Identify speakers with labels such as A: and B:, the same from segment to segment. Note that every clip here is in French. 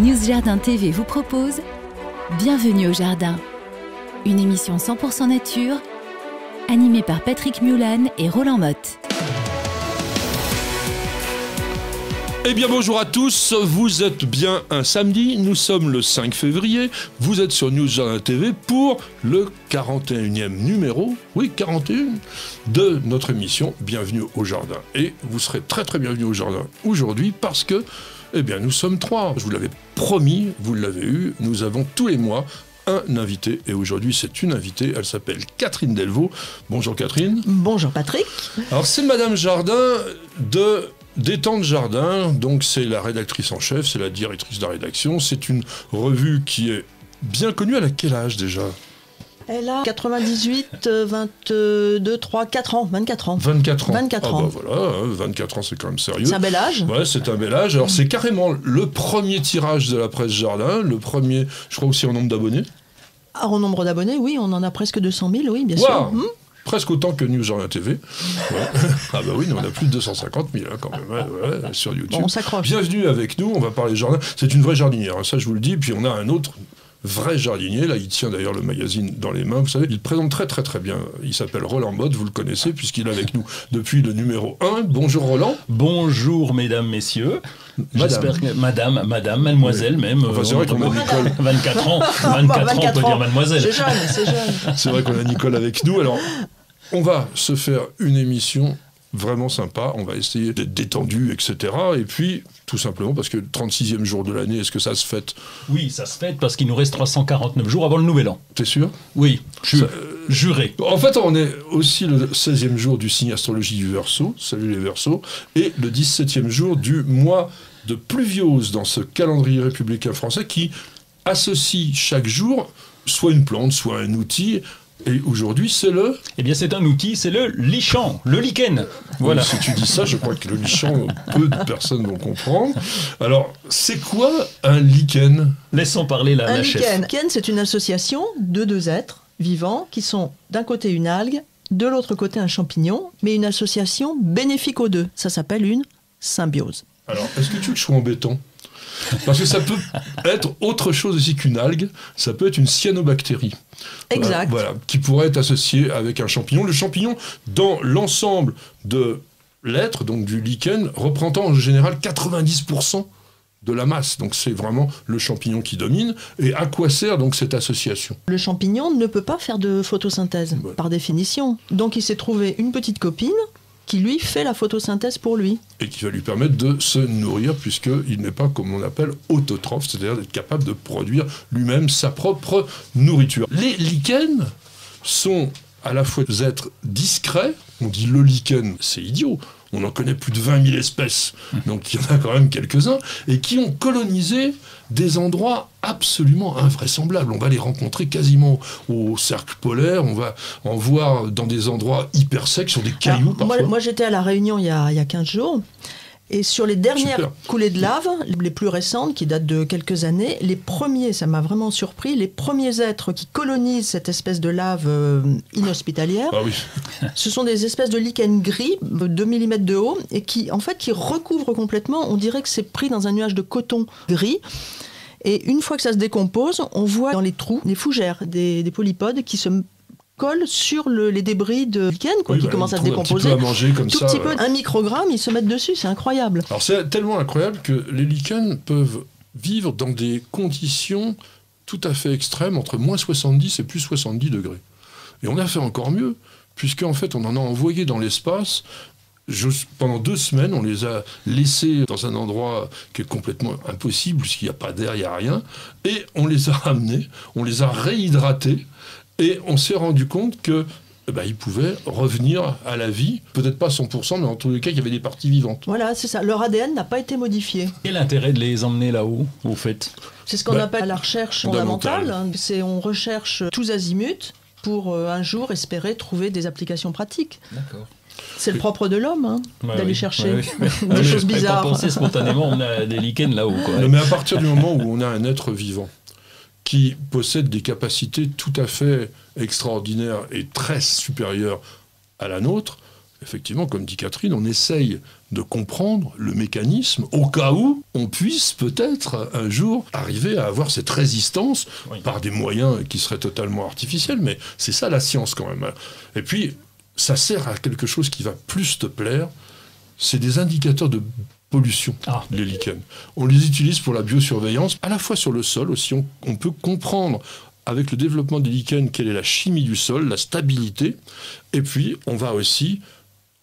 A: News Jardin TV vous propose Bienvenue au Jardin, une émission 100% nature, animée par Patrick Mulan et Roland Motte.
B: Eh bien bonjour à tous, vous êtes bien un samedi, nous sommes le 5 février, vous êtes sur News Jardin TV pour le 41e numéro, oui 41, de notre émission Bienvenue au Jardin. Et vous serez très très bienvenus au Jardin aujourd'hui parce que, eh bien nous sommes trois, je vous l'avais promis, vous l'avez eu, nous avons tous les mois un invité, et aujourd'hui c'est une invitée, elle s'appelle Catherine Delvaux. Bonjour Catherine.
C: Bonjour Patrick.
B: Alors c'est Madame Jardin des Temps de Jardin, donc c'est la rédactrice en chef, c'est la directrice de la rédaction, c'est une revue qui est bien connue. Elle a quel âge déjà ?
C: Elle a 98, 22, 3, 4 ans, 24 ans.
B: 24 ans.
C: 24 ans.
B: Ah bah voilà, 24 ans c'est quand même sérieux.
C: C'est un bel âge.
B: Ouais, c'est un bel âge. Alors c'est carrément le premier tirage de la presse Jardin, le premier, je crois aussi en nombre d'abonnés.
C: Ah, en nombre d'abonnés, oui, on en a presque 200 000, oui, bien
B: wow.
C: sûr.
B: Presque autant que News Jardin TV. Ouais. Ah bah oui, on a plus de 250 000 hein, quand même, ouais, sur YouTube.
C: Bon, on s'accroche.
B: Bienvenue avec nous, on va parler jardin. C'est une vraie jardinière, hein, ça je vous le dis. Puis on a un autre vrai jardinier, là il tient d'ailleurs le magazine dans les mains, vous savez, il présente très très très bien. Il s'appelle Roland Motte, vous le connaissez puisqu'il est avec nous depuis le numéro 1. Bonjour Roland.
D: Bonjour mesdames, messieurs.
B: Madame.
D: J'espère que madame, mademoiselle
B: oui.
D: Même.
B: Enfin, c'est vrai qu'on a Nicole.
D: 24 ans, 24 ans, on peut dire mademoiselle.
C: C'est jeune, c'est jeune.
B: C'est vrai qu'on a Nicole avec nous. Alors, on va se faire une émission vraiment sympa, on va essayer d'être détendu, etc. Et puis, tout simplement, parce que le 36e jour de l'année, est-ce que ça se fête ?
D: Oui, ça se fête parce qu'il nous reste 349 jours avant le Nouvel An.
B: T'es sûr ?
D: Oui, juré.
B: En fait, on est aussi le 16e jour du signe astrologie du Verseau, salut les Verseaux, et le 17e jour du mois de pluviose dans ce calendrier républicain français qui associe chaque jour soit une plante, soit un outil. Et aujourd'hui, c'est le...
D: Eh bien, c'est un outil, c'est le lichen, le lichen. Voilà.
B: Oui, si tu dis ça, je crois que le lichen, peu de personnes vont comprendre. Alors, c'est quoi un lichen ?
D: Laissons parler la chef.
C: Un lichen, c'est une association de deux êtres vivants qui sont d'un côté une algue, de l'autre côté un champignon, mais une association bénéfique aux deux. Ça s'appelle une symbiose.
B: Alors, est-ce que tu veux que je sois embêtant ? Parce que ça peut être autre chose aussi qu'une algue, ça peut être une cyanobactérie.
C: Exact.
B: Voilà, qui pourrait être associée avec un champignon. Le champignon, dans l'ensemble de l'être, donc du lichen, représentant en général 90% de la masse. Donc c'est vraiment le champignon qui domine. Et à quoi sert donc cette association ?
C: Le champignon ne peut pas faire de photosynthèse, par définition. Donc il s'est trouvé une petite copine qui lui fait la photosynthèse pour lui.
B: Et qui va lui permettre de se nourrir, puisqu'il n'est pas, comme on appelle, autotrophe, c'est-à-dire d'être capable de produire lui-même sa propre nourriture. Les lichens sont à la fois des êtres discrets, on dit le lichen, c'est idiot, on en connaît plus de 20 000 espèces, donc il y en a quand même quelques-uns, et qui ont colonisé des endroits absolument invraisemblables. On va les rencontrer quasiment au cercle polaire, on va en voir dans des endroits hyper secs, sur des cailloux parfois.
C: Moi j'étais à La Réunion il y a 15 jours, et sur les dernières coulées de lave, les plus récentes, qui datent de quelques années, les premiers, ça m'a vraiment surpris, les premiers êtres qui colonisent cette espèce de lave inhospitalière,
B: ah oui.
C: Ce sont des espèces de lichens gris, 2 mm de haut, et qui recouvrent complètement, on dirait que c'est pris dans un nuage de coton gris. Et une fois que ça se décompose, on voit dans les trous des fougères, des polypodes qui se collent sur les débris de lichen, qui commencent à se décomposer.
B: Un petit peu à manger comme ça.
C: Tout petit peu, 1 microgramme, ils se mettent dessus, c'est incroyable.
B: Alors c'est tellement incroyable que les lichens peuvent vivre dans des conditions tout à fait extrêmes, entre moins 70 et plus 70 degrés. Et on a fait encore mieux, puisqu'en fait on en a envoyé dans l'espace. Pendant 2 semaines, on les a laissés dans un endroit qui est complètement impossible, puisqu'il n'y a pas d'air, il n'y a rien, et on les a ramenés, on les a réhydratés, et on s'est rendu compte que ils pouvaient revenir à la vie, peut-être pas 100%, mais en tous les cas, il y avait des parties vivantes.
C: Voilà, c'est ça. Leur ADN n'a pas été modifié.
D: Quel intérêt de les emmener là-haut, au fait ?
C: C'est ce qu'on appelle la recherche fondamentale. On recherche tous azimuts pour un jour espérer trouver des applications pratiques.
D: D'accord.
C: C'est le propre de l'homme, d'aller chercher des choses bizarres.
D: Pas penser spontanément, on a des lichens là-haut.
B: Non, mais à partir du moment où on a un être vivant qui possède des capacités tout à fait extraordinaires et très supérieures à la nôtre, effectivement, comme dit Catherine, on essaye de comprendre le mécanisme au cas où on puisse peut-être un jour arriver à avoir cette résistance par des moyens qui seraient totalement artificiels. Mais c'est ça la science quand même. Et puis, ça sert à quelque chose qui va plus te plaire. C'est des indicateurs de pollution, les lichens. On les utilise pour la biosurveillance, à la fois sur le sol aussi. On peut comprendre avec le développement des lichens quelle est la chimie du sol, la stabilité. Et puis, on va aussi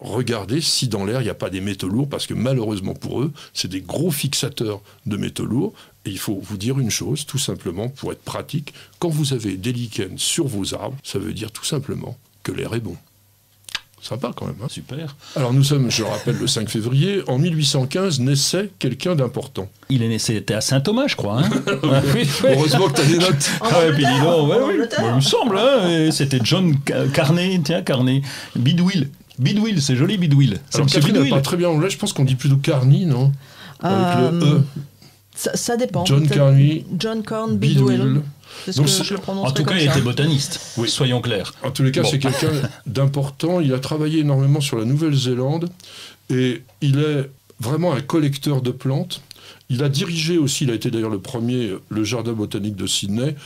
B: regarder si dans l'air, il n'y a pas des métaux lourds, parce que malheureusement pour eux, c'est des gros fixateurs de métaux lourds. Et il faut vous dire une chose, tout simplement, pour être pratique, quand vous avez des lichens sur vos arbres, ça veut dire tout simplement que l'air est bon. Sympa quand même. Hein.
D: Super.
B: Alors nous sommes, je le rappelle, le 5 février. En 1815, naissait quelqu'un d'important.
D: Il est né, c'était à Saint-Thomas, je crois. Hein.
B: Heureusement que tu as des notes.
D: Puis dis donc, il me semble. Hein, c'était John Carney, Bidwill. Bidwill, c'est joli, Bidwill.
B: Alors Catherine n'a pas très bien anglais, je pense qu'on dit plutôt Carney, non? Avec le E.
C: Ça dépend.
B: John Carney.
C: John Corn Bidwill.
B: Donc,
D: en tout cas, il était botaniste, soyons clairs.
B: En tous les cas, c'est quelqu'un d'important. Il a travaillé énormément sur la Nouvelle-Zélande et il est vraiment un collecteur de plantes. Il a dirigé aussi, il a été d'ailleurs le premier, le jardin botanique de Sydney,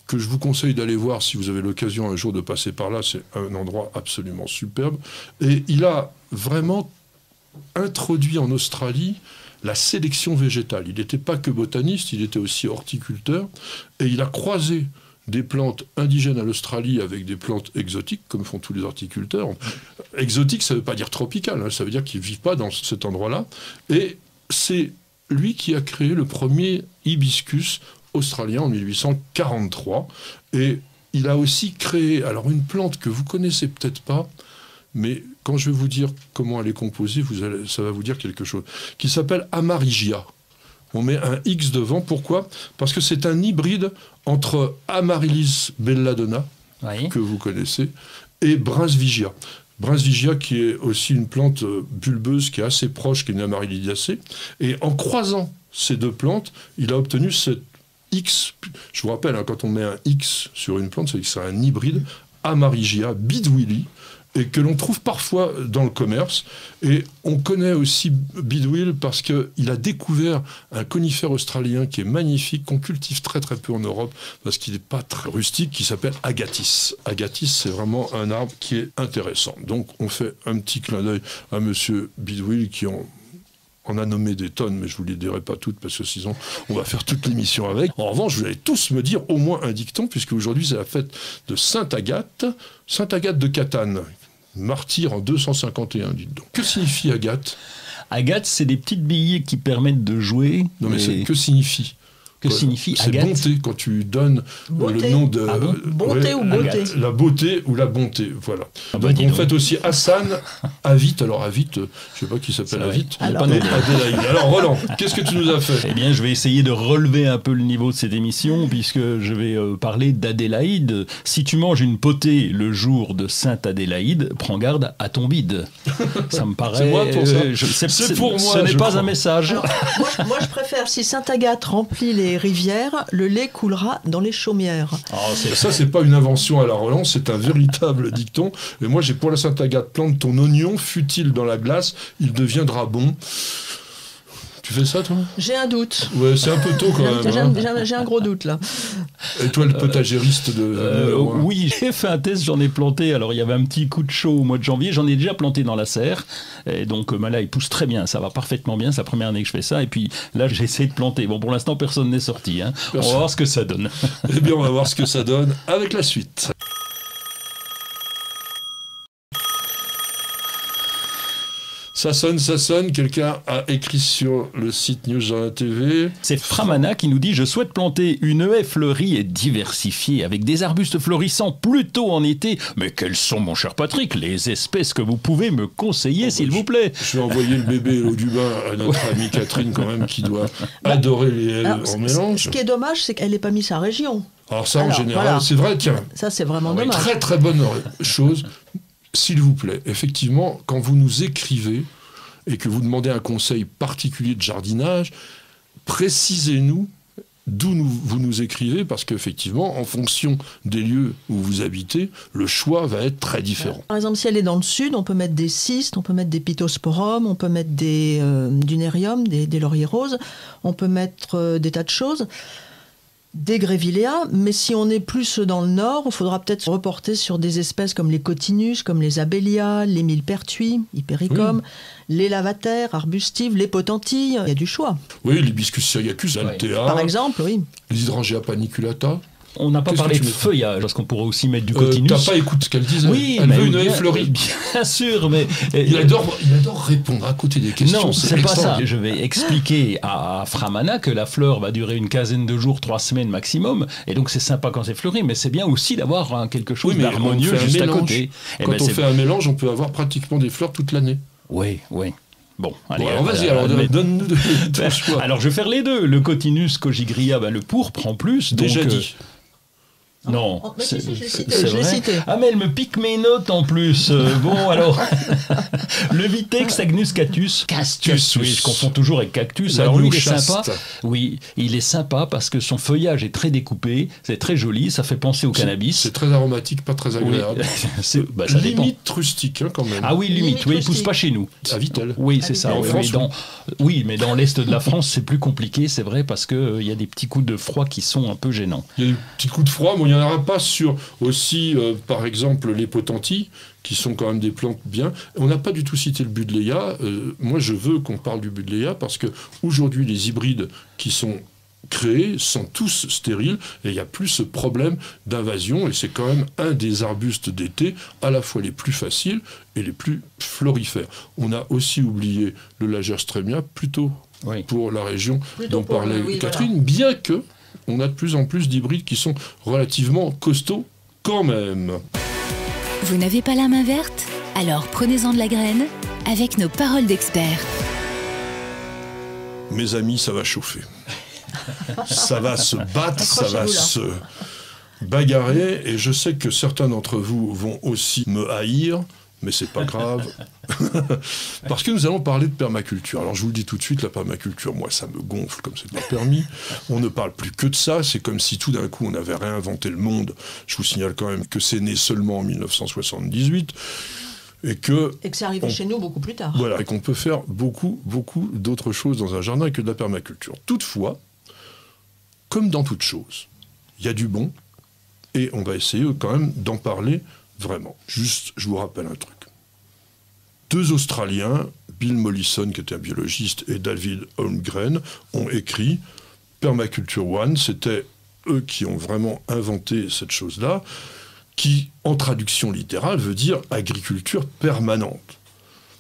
B: que je vous conseille d'aller voir si vous avez l'occasion un jour de passer par là. C'est un endroit absolument superbe. Et il a vraiment introduit en Australie la sélection végétale. Il n'était pas que botaniste, il était aussi horticulteur. Et il a croisé des plantes indigènes à l'Australie avec des plantes exotiques, comme font tous les horticulteurs. Exotique, ça ne veut pas dire tropical, hein, ça veut dire qu'ils ne vivent pas dans cet endroit-là. Et c'est lui qui a créé le premier hibiscus australien en 1843. Et il a aussi créé, alors une plante que vous connaissez peut-être pas, mais quand je vais vous dire comment elle est composée, ça va vous dire quelque chose, qui s'appelle Amaryllia. On met un X devant, pourquoi? Parce que c'est un hybride entre Amaryllis belladonna, que vous connaissez, et Brunsvigia. Brunsvigia qui est aussi une plante bulbeuse qui est assez proche qu'une Amaryllidiacée. Et en croisant ces deux plantes, il a obtenu cette X. Je vous rappelle, hein, quand on met un X sur une plante, c'est un hybride Amaryllia bidwilli, et que l'on trouve parfois dans le commerce. Et on connaît aussi Bidwill parce qu'il a découvert un conifère australien qui est magnifique, qu'on cultive très très peu en Europe, parce qu'il n'est pas très rustique, qui s'appelle Agathis. Agathis, c'est vraiment un arbre qui est intéressant. Donc on fait un petit clin d'œil à monsieur Bidwill qui on a nommé des tonnes, mais je ne vous les dirai pas toutes, parce que sinon, on va faire toute l'émission avec. En revanche, vous allez tous me dire au moins un dicton, puisque aujourd'hui, c'est la fête de Sainte Agathe de Catane, martyr en 251, dites donc. Que signifie Agathe?
D: Agathe, c'est des petites billes qui permettent de jouer.
B: Non, mais que signifie?
D: Que signifie Agathe?
B: C'est bonté, quand tu donnes le nom de...
C: Bonté ou beauté?
B: La beauté ou la bonté, voilà.
D: Donc
B: on fait aussi Hassan, Avit. Alors Avit, je ne sais pas qui s'appelle Avit. Adélaïde. Alors Roland, qu'est-ce que tu nous as fait?
D: Eh bien, je vais essayer de relever un peu le niveau de cette émission, puisque je vais parler d'Adélaïde. Si tu manges une potée le jour de Sainte-Adélaïde, prends garde à ton bide. Ça me paraît...
B: C'est moi pour ça.
D: C'est pour moi. Ce n'est pas un message.
C: Alors, moi, je préfère, si Sainte-Agathe remplit les rivières, le lait coulera dans les chaumières.
B: Ça, c'est pas une invention à la Relance, c'est un véritable dicton. Et moi, j'ai pour la Sainte-Agathe, plante ton oignon, fut-il dans la glace, il deviendra bon. Tu fais ça, toi?
C: J'ai un doute.
B: Ouais, c'est un peu tôt quand même.
C: J'ai un gros doute, là.
B: Et toi, le potagériste de...
D: Oui, j'ai fait un test, j'en ai planté. Alors, il y avait un petit coup de chaud au mois de janvier. J'en ai déjà planté dans la serre. Et donc, là, il pousse très bien. Ça va parfaitement bien. C'est la première année que je fais ça. Et puis, là, j'ai essayé de planter. Bon, pour l'instant, personne n'est sorti. Hein. On va voir ce que ça donne.
B: Eh bien, on va voir ce que ça donne avec la suite. Ça sonne, quelqu'un a écrit sur le site News Jardin TV.
D: C'est Framana qui nous dit « Je souhaite planter une haie fleurie et diversifiée avec des arbustes florissants plutôt en été. Mais quelles sont, mon cher Patrick, les espèces que vous pouvez me conseiller, s'il vous plaît ?»
B: Je vais envoyer le bébé au du bain à notre amie Catherine quand même, qui doit adorer les haies en mélange.
C: Ce qui est dommage, c'est qu'elle n'ait pas mis sa région.
B: Alors ça, en général, voilà. C'est vrai, tiens.
C: Ça, c'est vraiment dommage.
B: Très très bonne chose. S'il vous plaît, effectivement, quand vous nous écrivez et que vous demandez un conseil particulier de jardinage, précisez-nous d'où vous nous écrivez, parce qu'effectivement, en fonction des lieux où vous habitez, le choix va être très différent.
C: Par exemple, si elle est dans le sud, on peut mettre des cistes, on peut mettre des pittosporums, on peut mettre du nérium, des lauriers roses, on peut mettre des tas de choses. Des grevilleas, mais si on est plus dans le nord, il faudra peut-être se reporter sur des espèces comme les cotinus, comme les abélias, les millepertuis, hypericum, les lavataires, arbustives, les potentilles, il y a du choix.
B: Oui, l'hibiscus syriacus, l'altea,
C: par exemple, oui.
B: l'hydrangea paniculata.
D: On n'a pas parlé de feuillage, parce qu'on pourrait aussi mettre du cotinus.
B: T'as pas écouté ce qu'elle disait?
D: Oui,
B: elle veut une
D: bien,
B: haie fleurie.
D: Bien sûr, mais...
B: Il adore répondre à côté des questions.
D: Non, c'est pas ça. Je vais expliquer à Framana que la fleur va durer une quinzaine de jours, 3 semaines maximum, et donc c'est sympa quand c'est fleuri, mais c'est bien aussi d'avoir quelque chose d'harmonieux juste à côté.
B: Quand on fait un mélange, on peut avoir pratiquement des fleurs toute l'année.
D: Oui. Bon, allez,
B: alors vas-y, donne-nous ton choix.
D: Alors je vais faire les deux. Le cotinus cogigria, le pourpre en plus.
B: Déjà dit.
D: Non,
C: c'est
D: vrai.
C: cité.
D: Ah mais elle me pique mes notes en plus. Bon alors, le Vitex agnus castus. Oui, je confonds toujours avec cactus. Alors lui il est sympa. Oui, il est sympa parce que son feuillage est très découpé, c'est très joli, ça fait penser au cannabis.
B: C'est très aromatique, pas très agréable.
D: Oui. Ça
B: limite rustique quand même.
D: Ah oui, limite. Oui, il pousse pas chez nous.
B: À Vittel.
D: Oui, c'est ça. Mais dans l'est de la France, c'est plus compliqué, c'est vrai, parce que il y a des petits coups de froid qui sont un peu gênants.
B: Il y a des petits coups de froid. Il n'y en aura pas sur aussi, par exemple, les potentilles, qui sont quand même des plantes bien. On n'a pas du tout cité le buddleia. Moi, je veux qu'on parle du buddleia parce qu'aujourd'hui, les hybrides qui sont créés sont tous stériles et il n'y a plus ce problème d'invasion. Et c'est quand même un des arbustes d'été à la fois les plus faciles et les plus florifères. On a aussi oublié le Lagerstroemia plutôt pour la région dont parlait Catherine, bien que on a de plus en plus d'hybrides qui sont relativement costauds quand même.
A: Vous n'avez pas la main verte? Alors prenez-en de la graine avec nos paroles d'experts.
B: Mes amis, ça va chauffer. Ça va se battre, ça va se bagarrer. Et je sais que certains d'entre vous vont aussi me haïr. Mais c'est pas grave, parce que nous allons parler de permaculture. Alors je vous le dis tout de suite, la permaculture, moi ça me gonfle comme c'est pas permis. On ne parle plus que de ça, c'est comme si tout d'un coup on avait réinventé le monde. Je vous signale quand même que c'est né seulement en 1978. Et que
C: c'est arrivé chez nous beaucoup plus tard.
B: Voilà, et qu'on peut faire beaucoup d'autres choses dans un jardin que de la permaculture. Toutefois, comme dans toute chose, il y a du bon, et on va essayer quand même d'en parler vraiment. Juste, je vous rappelle un truc. 2 Australiens, Bill Mollison, qui était un biologiste, et David Holmgren, ont écrit Permaculture One. C'était eux qui ont vraiment inventé cette chose-là, qui, en traduction littérale, veut dire agriculture permanente.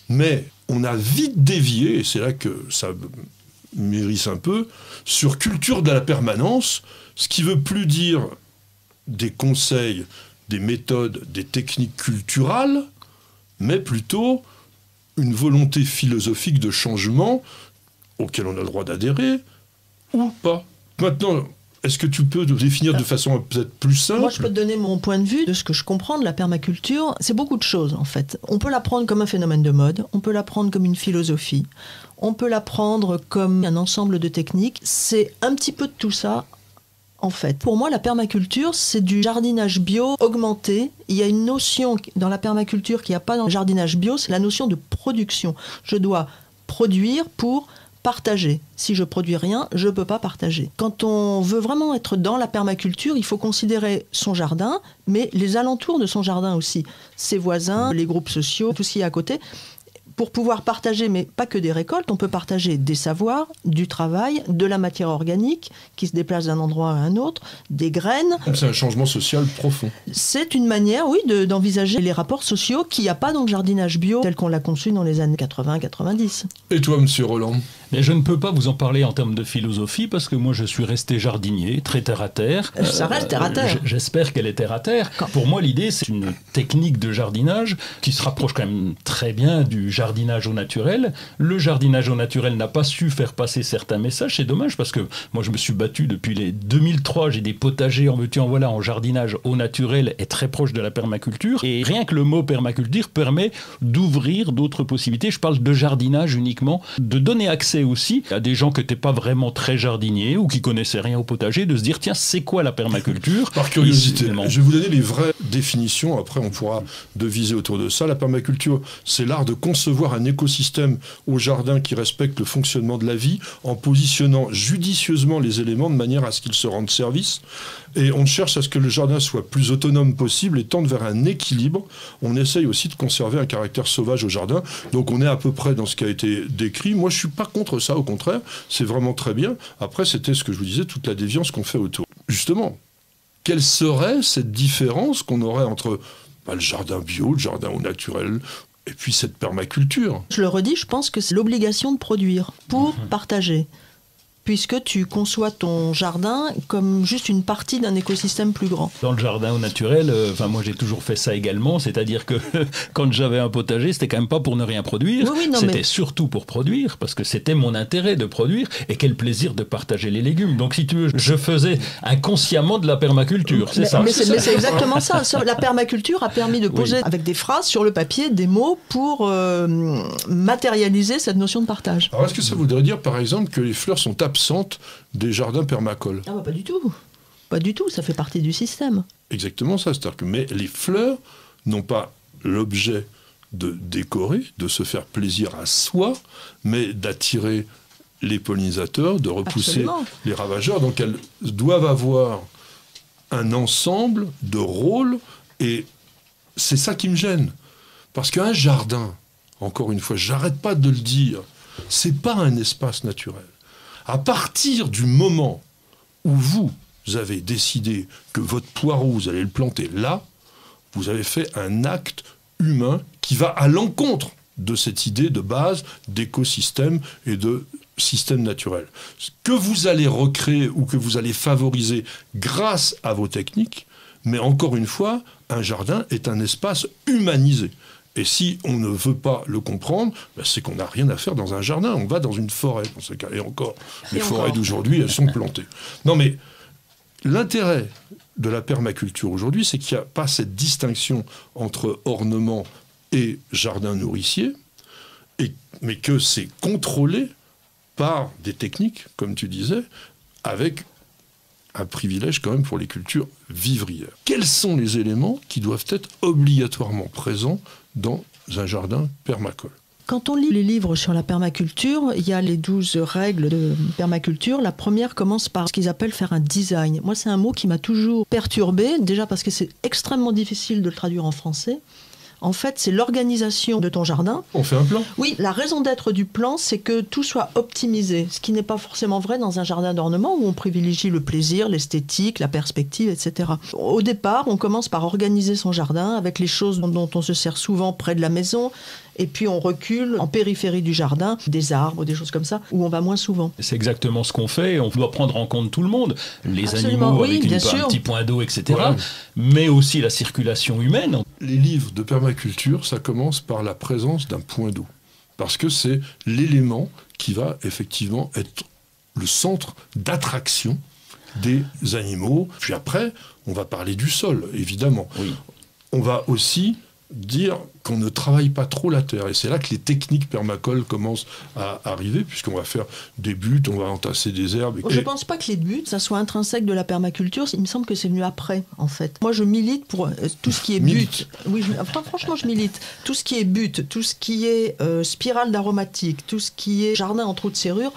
B: Mais on a vite dévié, et c'est là que ça mérisse un peu, sur culture de la permanence, ce qui veut plus dire des conseils, des méthodes, des techniques culturales, mais plutôt une volonté philosophique de changement auquel on a le droit d'adhérer ou pas. Maintenant, est-ce que tu peux définir de façon peut-être plus simple?
C: Moi, je peux te donner mon point de vue de ce que je comprends de la permaculture. C'est beaucoup de choses, en fait. On peut la prendre comme un phénomène de mode, on peut la prendre comme une philosophie, on peut la prendre comme un ensemble de techniques. C'est un petit peu de tout ça. En fait, pour moi, la permaculture, c'est du jardinage bio augmenté. Il y a une notion dans la permaculture qu'il n'y a pas dans le jardinage bio, c'est la notion de production. Je dois produire pour partager. Si je produis rien, je ne peux pas partager. Quand on veut vraiment être dans la permaculture, il faut considérer son jardin, mais les alentours de son jardin aussi. Ses voisins, les groupes sociaux, tout ce qui est à côté. Pour pouvoir partager, mais pas que des récoltes, on peut partager des savoirs, du travail, de la matière organique qui se déplace d'un endroit à un autre, des graines.
B: C'est un changement social profond.
C: C'est une manière, oui, d'envisager les rapports sociaux qu'il n'y a pas dans le jardinage bio tel qu'on l'a conçu dans les années 80-90.
B: Et toi, monsieur Roland?
D: Mais je ne peux pas vous en parler en termes de philosophie parce que moi je suis resté jardinier, très terre à terre.
C: Ça reste terre à terre.
D: J'espère qu'elle est terre à terre. Pour moi, l'idée, c'est une technique de jardinage qui se rapproche quand même très bien du jardinage jardinage au naturel. Le jardinage au naturel n'a pas su faire passer certains messages. C'est dommage parce que moi, je me suis battu depuis les 2003. J'ai des potagers en veux-tu en voilà en jardinage au naturel est très proche de la permaculture. Et rien que le mot permaculture permet d'ouvrir d'autres possibilités. Je parle de jardinage uniquement, de donner accès aussi à des gens qui n'étaient pas vraiment très jardiniers ou qui connaissaient rien au potager, de se dire tiens, c'est quoi la permaculture?
B: Par curiosité, je vais vous donner les vraies définitions, après on pourra deviser autour de ça. La permaculture, c'est l'art de concevoir un écosystème au jardin qui respecte le fonctionnement de la vie en positionnant judicieusement les éléments de manière à ce qu'ils se rendent service. Et on cherche à ce que le jardin soit plus autonome possible et tende vers un équilibre. On essaye aussi de conserver un caractère sauvage au jardin. Donc on est à peu près dans ce qui a été décrit. Moi, je ne suis pas contre ça, au contraire. C'est vraiment très bien. Après, c'était ce que je vous disais, toute la déviance qu'on fait autour. Justement, quelle serait cette différence qu'on aurait entre le jardin bio, le jardin au naturel, et puis cette permaculture?
C: Je le redis, je pense que c'est l'obligation de produire pour partager. Puisque tu conçois ton jardin comme juste une partie d'un écosystème plus grand.
D: Dans le jardin au naturel, moi j'ai toujours fait ça également, c'est-à-dire que quand j'avais un potager, c'était quand même pas pour ne rien produire, c'était surtout pour produire, parce que c'était mon intérêt de produire, et quel plaisir de partager les légumes. Donc si tu veux, je faisais inconsciemment de la permaculture, c'est ça.
C: Mais c'est exactement ça. La permaculture a permis de poser avec des phrases sur le papier, des mots pour matérialiser cette notion de partage.
B: Alors est-ce que ça voudrait dire par exemple que les fleurs sont absentes des jardins permacoles?
C: Ah pas du tout. Pas du tout, ça fait partie du système.
B: Exactement ça, c'est-à-dire que mais les fleurs n'ont pas l'objet de décorer, de se faire plaisir à soi, mais d'attirer les pollinisateurs, de repousser les ravageurs. Donc elles doivent avoir un ensemble de rôles, et c'est ça qui me gêne. Parce qu'un jardin, encore une fois, j'arrête pas de le dire, c'est pas un espace naturel. À partir du moment où vous avez décidé que votre poireau, vous allez le planter là, vous avez fait un acte humain qui va à l'encontre de cette idée de base d'écosystème et de système naturel. Ce que vous allez recréer ou que vous allez favoriser grâce à vos techniques, mais encore une fois, un jardin est un espace humanisé. Et si on ne veut pas le comprendre, c'est qu'on n'a rien à faire dans un jardin. On va dans une forêt, dans ce cas. Et encore, les forêts d'aujourd'hui, elles sont plantées. Non, mais l'intérêt de la permaculture aujourd'hui, c'est qu'il n'y a pas cette distinction entre ornement et jardin nourricier, mais que c'est contrôlé par des techniques, comme tu disais, avec un privilège quand même pour les cultures vivrières. Quels sont les éléments qui doivent être obligatoirement présents dans un jardin permacole?
C: Quand on lit les livres sur la permaculture, il y a les 12 règles de permaculture. La première commence par ce qu'ils appellent faire un design. Moi, c'est un mot qui m'a toujours perturbée, déjà parce que c'est extrêmement difficile de le traduire en français. En fait, c'est l'organisation de ton jardin.
B: On fait un plan?
C: Oui, la raison d'être du plan, c'est que tout soit optimisé, ce qui n'est pas forcément vrai dans un jardin d'ornement où on privilégie le plaisir, l'esthétique, la perspective, etc. Au départ, on commence par organiser son jardin avec les choses dont on se sert souvent près de la maison, et puis on recule en périphérie du jardin, des arbres, des choses comme ça, où on va moins souvent.
D: C'est exactement ce qu'on fait, on doit prendre en compte tout le monde, les
C: Absolument,
D: animaux avec un petit point d'eau, etc., mais aussi la circulation humaine.
B: Les livres de permaculture, ça commence par la présence d'un point d'eau, parce que c'est l'élément qui va effectivement être le centre d'attraction des animaux. Puis après, on va parler du sol, évidemment.
D: Oui.
B: On va aussi dire qu'on ne travaille pas trop la terre. Et c'est là que les techniques permacoles commencent à arriver, puisqu'on va faire des buttes, on va entasser des herbes.
C: Je ne pense pas que les buttes, ça soit intrinsèque de la permaculture. Il me semble que c'est venu après, en fait. Moi, je milite pour tout ce qui est butte. Oui, franchement, je milite. Tout ce qui est butte, tout ce qui est spirale d'aromatique, tout ce qui est jardin en trou de serrure,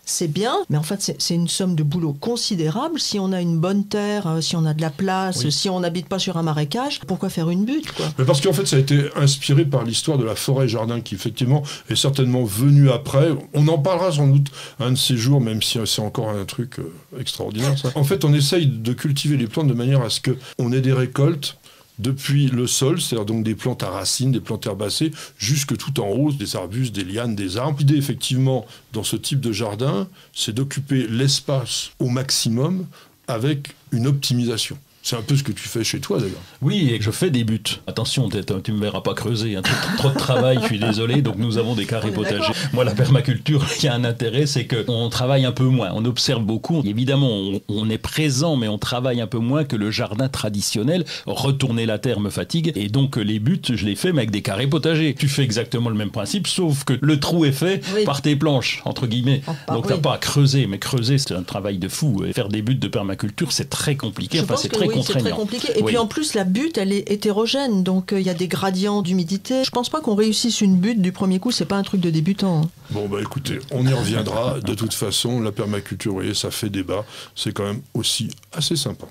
C: c'est bien, mais en fait, c'est une somme de boulot considérable. Si on a une bonne terre, si on a de la place, si on n'habite pas sur un marécage, pourquoi faire une butte, quoi?
B: Mais parce qu'en fait, ça a été inspiré par l'histoire de la forêt-jardin qui, effectivement, est certainement venue après. On en parlera sans doute un de ces jours, même si c'est encore un truc extraordinaire, ça. En fait, on essaye de cultiver les plantes de manière à ce qu'on ait des récoltes depuis le sol, c'est-à-dire donc des plantes à racines, des plantes herbacées, jusque tout en haut, des arbustes, des lianes, des arbres. L'idée, effectivement, dans ce type de jardin, c'est d'occuper l'espace au maximum avec une optimisation. C'est un peu ce que tu fais chez toi d'ailleurs.
D: Oui, et je fais des buts. Attention, tu me verras pas creuser, hein. Trop de travail, je suis désolé. Donc nous avons des carrés potagers. Moi, la permaculture, qui a un intérêt, c'est qu'on travaille un peu moins. On observe beaucoup. Évidemment, on est présent, mais on travaille un peu moins que le jardin traditionnel. Retourner la terre me fatigue. Et donc les buts, je les fais, mais avec des carrés potagers. Tu fais exactement le même principe, sauf que le trou est fait par tes planches, entre guillemets. Donc t'as pas à creuser. Mais creuser, c'est un travail de fou. Et faire des buts de permaculture, c'est très compliqué. Enfin, c'est très contraignant.
C: C'est très compliqué. Et puis en plus, la butte, elle est hétérogène. Donc il y a des gradients d'humidité. Je pense pas qu'on réussisse une butte du premier coup. C'est pas un truc de débutant. Hein.
B: Bon, bah écoutez, on y reviendra. De toute façon, la permaculture, vous voyez, ça fait débat. C'est quand même aussi assez sympa.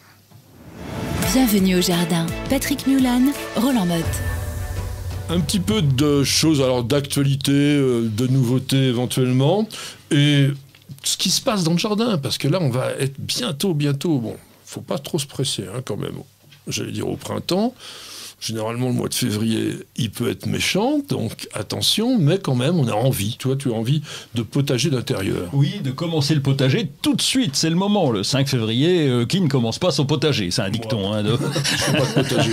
A: Bienvenue au jardin. Patrick Mulan, Roland Motte.
B: Un petit peu de choses, alors d'actualité, de nouveautés éventuellement. Et ce qui se passe dans le jardin, parce que là, on va être bientôt, bon, faut pas trop se presser hein, quand même. J'allais dire au printemps. Généralement, le mois de février, il peut être méchant, donc attention, mais quand même, on a envie. Toi, tu as envie de potager d'intérieur.
D: Oui, de commencer le potager tout de suite, c'est le moment. Le 5 février, qui ne commence pas son potager? C'est un dicton. Hein,
B: Je ne fais pas de potager.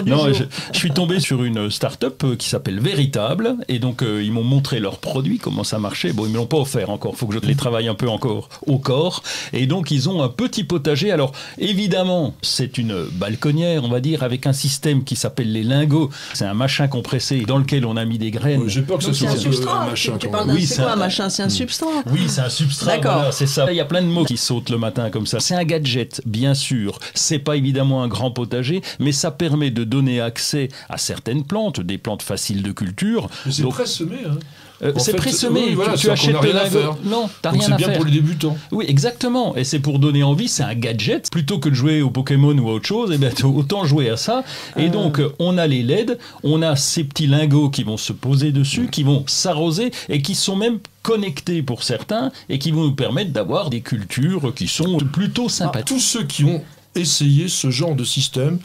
D: Non, je suis tombé sur une start-up qui s'appelle Véritable, et donc ils m'ont montré leurs produits, comment ça marchait. Bon, ils ne me l'ont pas offert encore, il faut que je les travaille un peu encore au corps. Et donc, ils ont un petit potager. Alors, évidemment, c'est une balconnière, on va dire, avec un système qui s'appelle les lingots. C'est un machin compressé dans lequel on a mis des graines.
B: J'ai peur que ce soit un machin.
C: C'est quoi un machin? C'est un substrat.
D: Oui, c'est un substrat.
C: D'accord.
D: Voilà, c'est ça. Il y a plein de mots qui sautent le matin comme ça. C'est un gadget, bien sûr. C'est pas évidemment un grand potager, mais ça permet de donner accès à certaines plantes, des plantes faciles de culture.
B: Mais c'est présemé, hein.
D: C'est présemé,
B: oui, voilà,
D: tu achètes
B: rien à faire.
D: Non, t'as rien à faire.
B: C'est bien pour les débutants.
D: Oui, exactement. Et c'est pour donner envie, c'est un gadget. Plutôt que de jouer au Pokémon ou à autre chose, eh bien, autant jouer à ça. Et donc, on a les LED, on a ces petits lingots qui vont se poser dessus, qui vont s'arroser et qui sont même connectés pour certains et qui vont nous permettre d'avoir des cultures qui sont plutôt sympathiques.
B: Tous ceux qui ont essayé ce genre de système,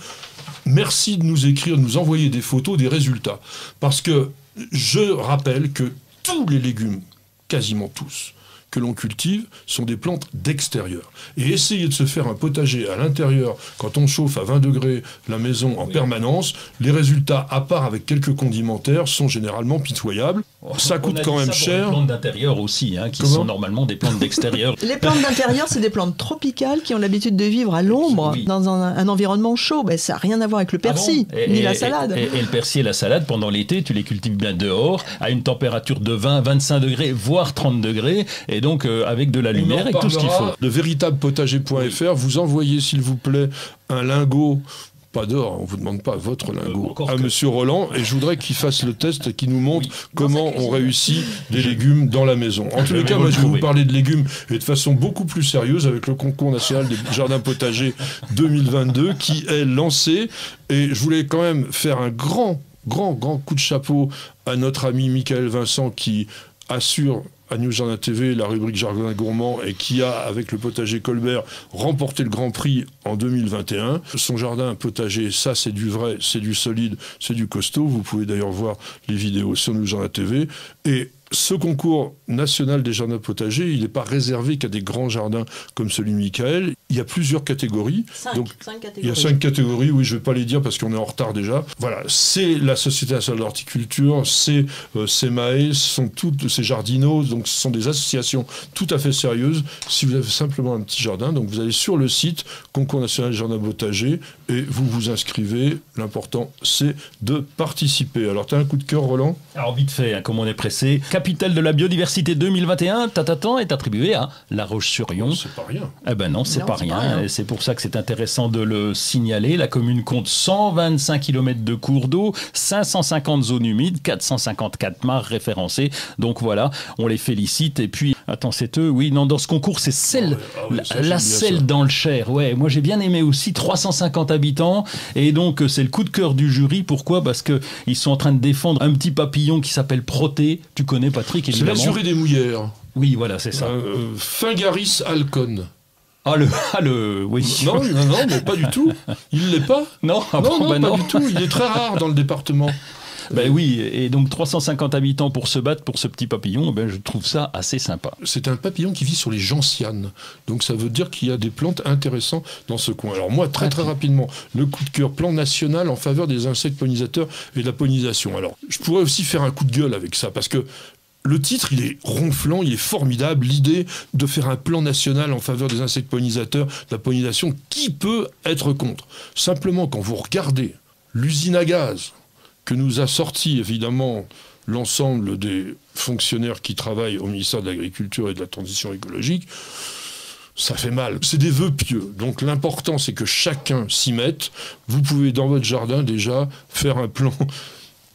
B: merci de nous écrire, de nous envoyer des photos des résultats. Parce que je rappelle que tous les légumes, quasiment tous, que l'on cultive sont des plantes d'extérieur. Et essayer de se faire un potager à l'intérieur, quand on chauffe à 20 degrés la maison en permanence, les résultats, à part avec quelques condimentaires, sont généralement pitoyables. Ça coûte quand même cher.
D: Les plantes d'intérieur aussi, hein, qui sont normalement des plantes d'extérieur.
C: Les plantes d'intérieur, c'est des plantes tropicales qui ont l'habitude de vivre à l'ombre, dans un environnement chaud. Ben, ça n'a rien à voir avec le persil, ni la salade.
D: Et le persil et la salade, pendant l'été, tu les cultives bien dehors, à une température de 20, 25 degrés, voire 30 degrés, et donc avec de la lumière, avec tout ce qu'il faut.
B: Le véritable-potager.fr, vous envoyez, s'il vous plaît, un lingot. Pas d'or, on ne vous demande pas votre lingot à Monsieur Roland, et je voudrais qu'il fasse le test et qu'il nous montre comment on réussit des légumes dans la maison. En tous les cas, moi je vais vous parler de légumes et de façon beaucoup plus sérieuse avec le concours national des jardins potagers 2022 qui est lancé, et je voulais quand même faire un grand coup de chapeau à notre ami Michael Vincent qui assure à News Jardin TV la rubrique Jardin Gourmand et qui a, avec le potager Colbert, remporté le Grand Prix en 2021. Son jardin potager, ça c'est du vrai, c'est du solide, c'est du costaud. Vous pouvez d'ailleurs voir les vidéos sur News Jardin TV. Et ce concours national des jardins potagers, il n'est pas réservé qu'à des grands jardins comme celui de Michael. Il y a plusieurs catégories.
C: Cinq catégories.
B: Il y a 5 catégories, oui, je ne vais pas les dire parce qu'on est en retard déjà. Voilà, c'est la Société nationale d'horticulture, c'est SEMAE, ce sont toutes ces jardinos, donc ce sont des associations tout à fait sérieuses. Si vous avez simplement un petit jardin, donc vous allez sur le site Concours national des jardins potagers et vous vous inscrivez. L'important, c'est de participer. Alors, tu as un coup de cœur, Roland ?
D: Alors, vite fait, hein, comme on est pressé, capitale de la biodiversité 2021, est attribué à La Roche-sur-Yon.
B: C'est pas rien.
D: Eh ben non, c'est pas rien. Et c'est pour ça que c'est intéressant de le signaler. La commune compte 125 km de cours d'eau, 550 zones humides, 454 mares référencées. Donc voilà, on les félicite. Et puis, attends, c'est eux. Oui, non, dans ce concours, c'est Selle, la Selle dans le Cher. Ouais, moi j'ai bien aimé aussi, 350 habitants. Et donc, c'est le coup de cœur du jury. Pourquoi ? Parce qu'ils sont en train de défendre un petit papillon qui s'appelle Proté. Tu connais, Patrick, évidemment.
B: C'est l'azuré des Mouillères.
D: Oui, voilà, c'est ça.
B: Fingaris alcon.
D: Oui.
B: Non, mais pas du tout. Il l'est pas.
D: Non,
B: non, pas du tout. Il est très rare dans le département.
D: Ben oui, et donc 350 habitants pour se battre pour ce petit papillon, ben je trouve ça assez sympa.
B: C'est un papillon qui vit sur les gentianes. Donc ça veut dire qu'il y a des plantes intéressantes dans ce coin. Alors moi, très rapidement, le coup de cœur, plan national en faveur des insectes pollinisateurs et de la pollinisation. Alors, je pourrais aussi faire un coup de gueule avec ça, parce que le titre, il est ronflant, il est formidable. L'idée de faire un plan national en faveur des insectes pollinisateurs, de la pollinisation, qui peut être contre? Simplement, quand vous regardez l'usine à gaz que nous a sorti, évidemment, l'ensemble des fonctionnaires qui travaillent au ministère de l'Agriculture et de la Transition écologique, ça fait mal. C'est des vœux pieux. Donc l'important, c'est que chacun s'y mette. Vous pouvez, dans votre jardin, déjà, faire un plan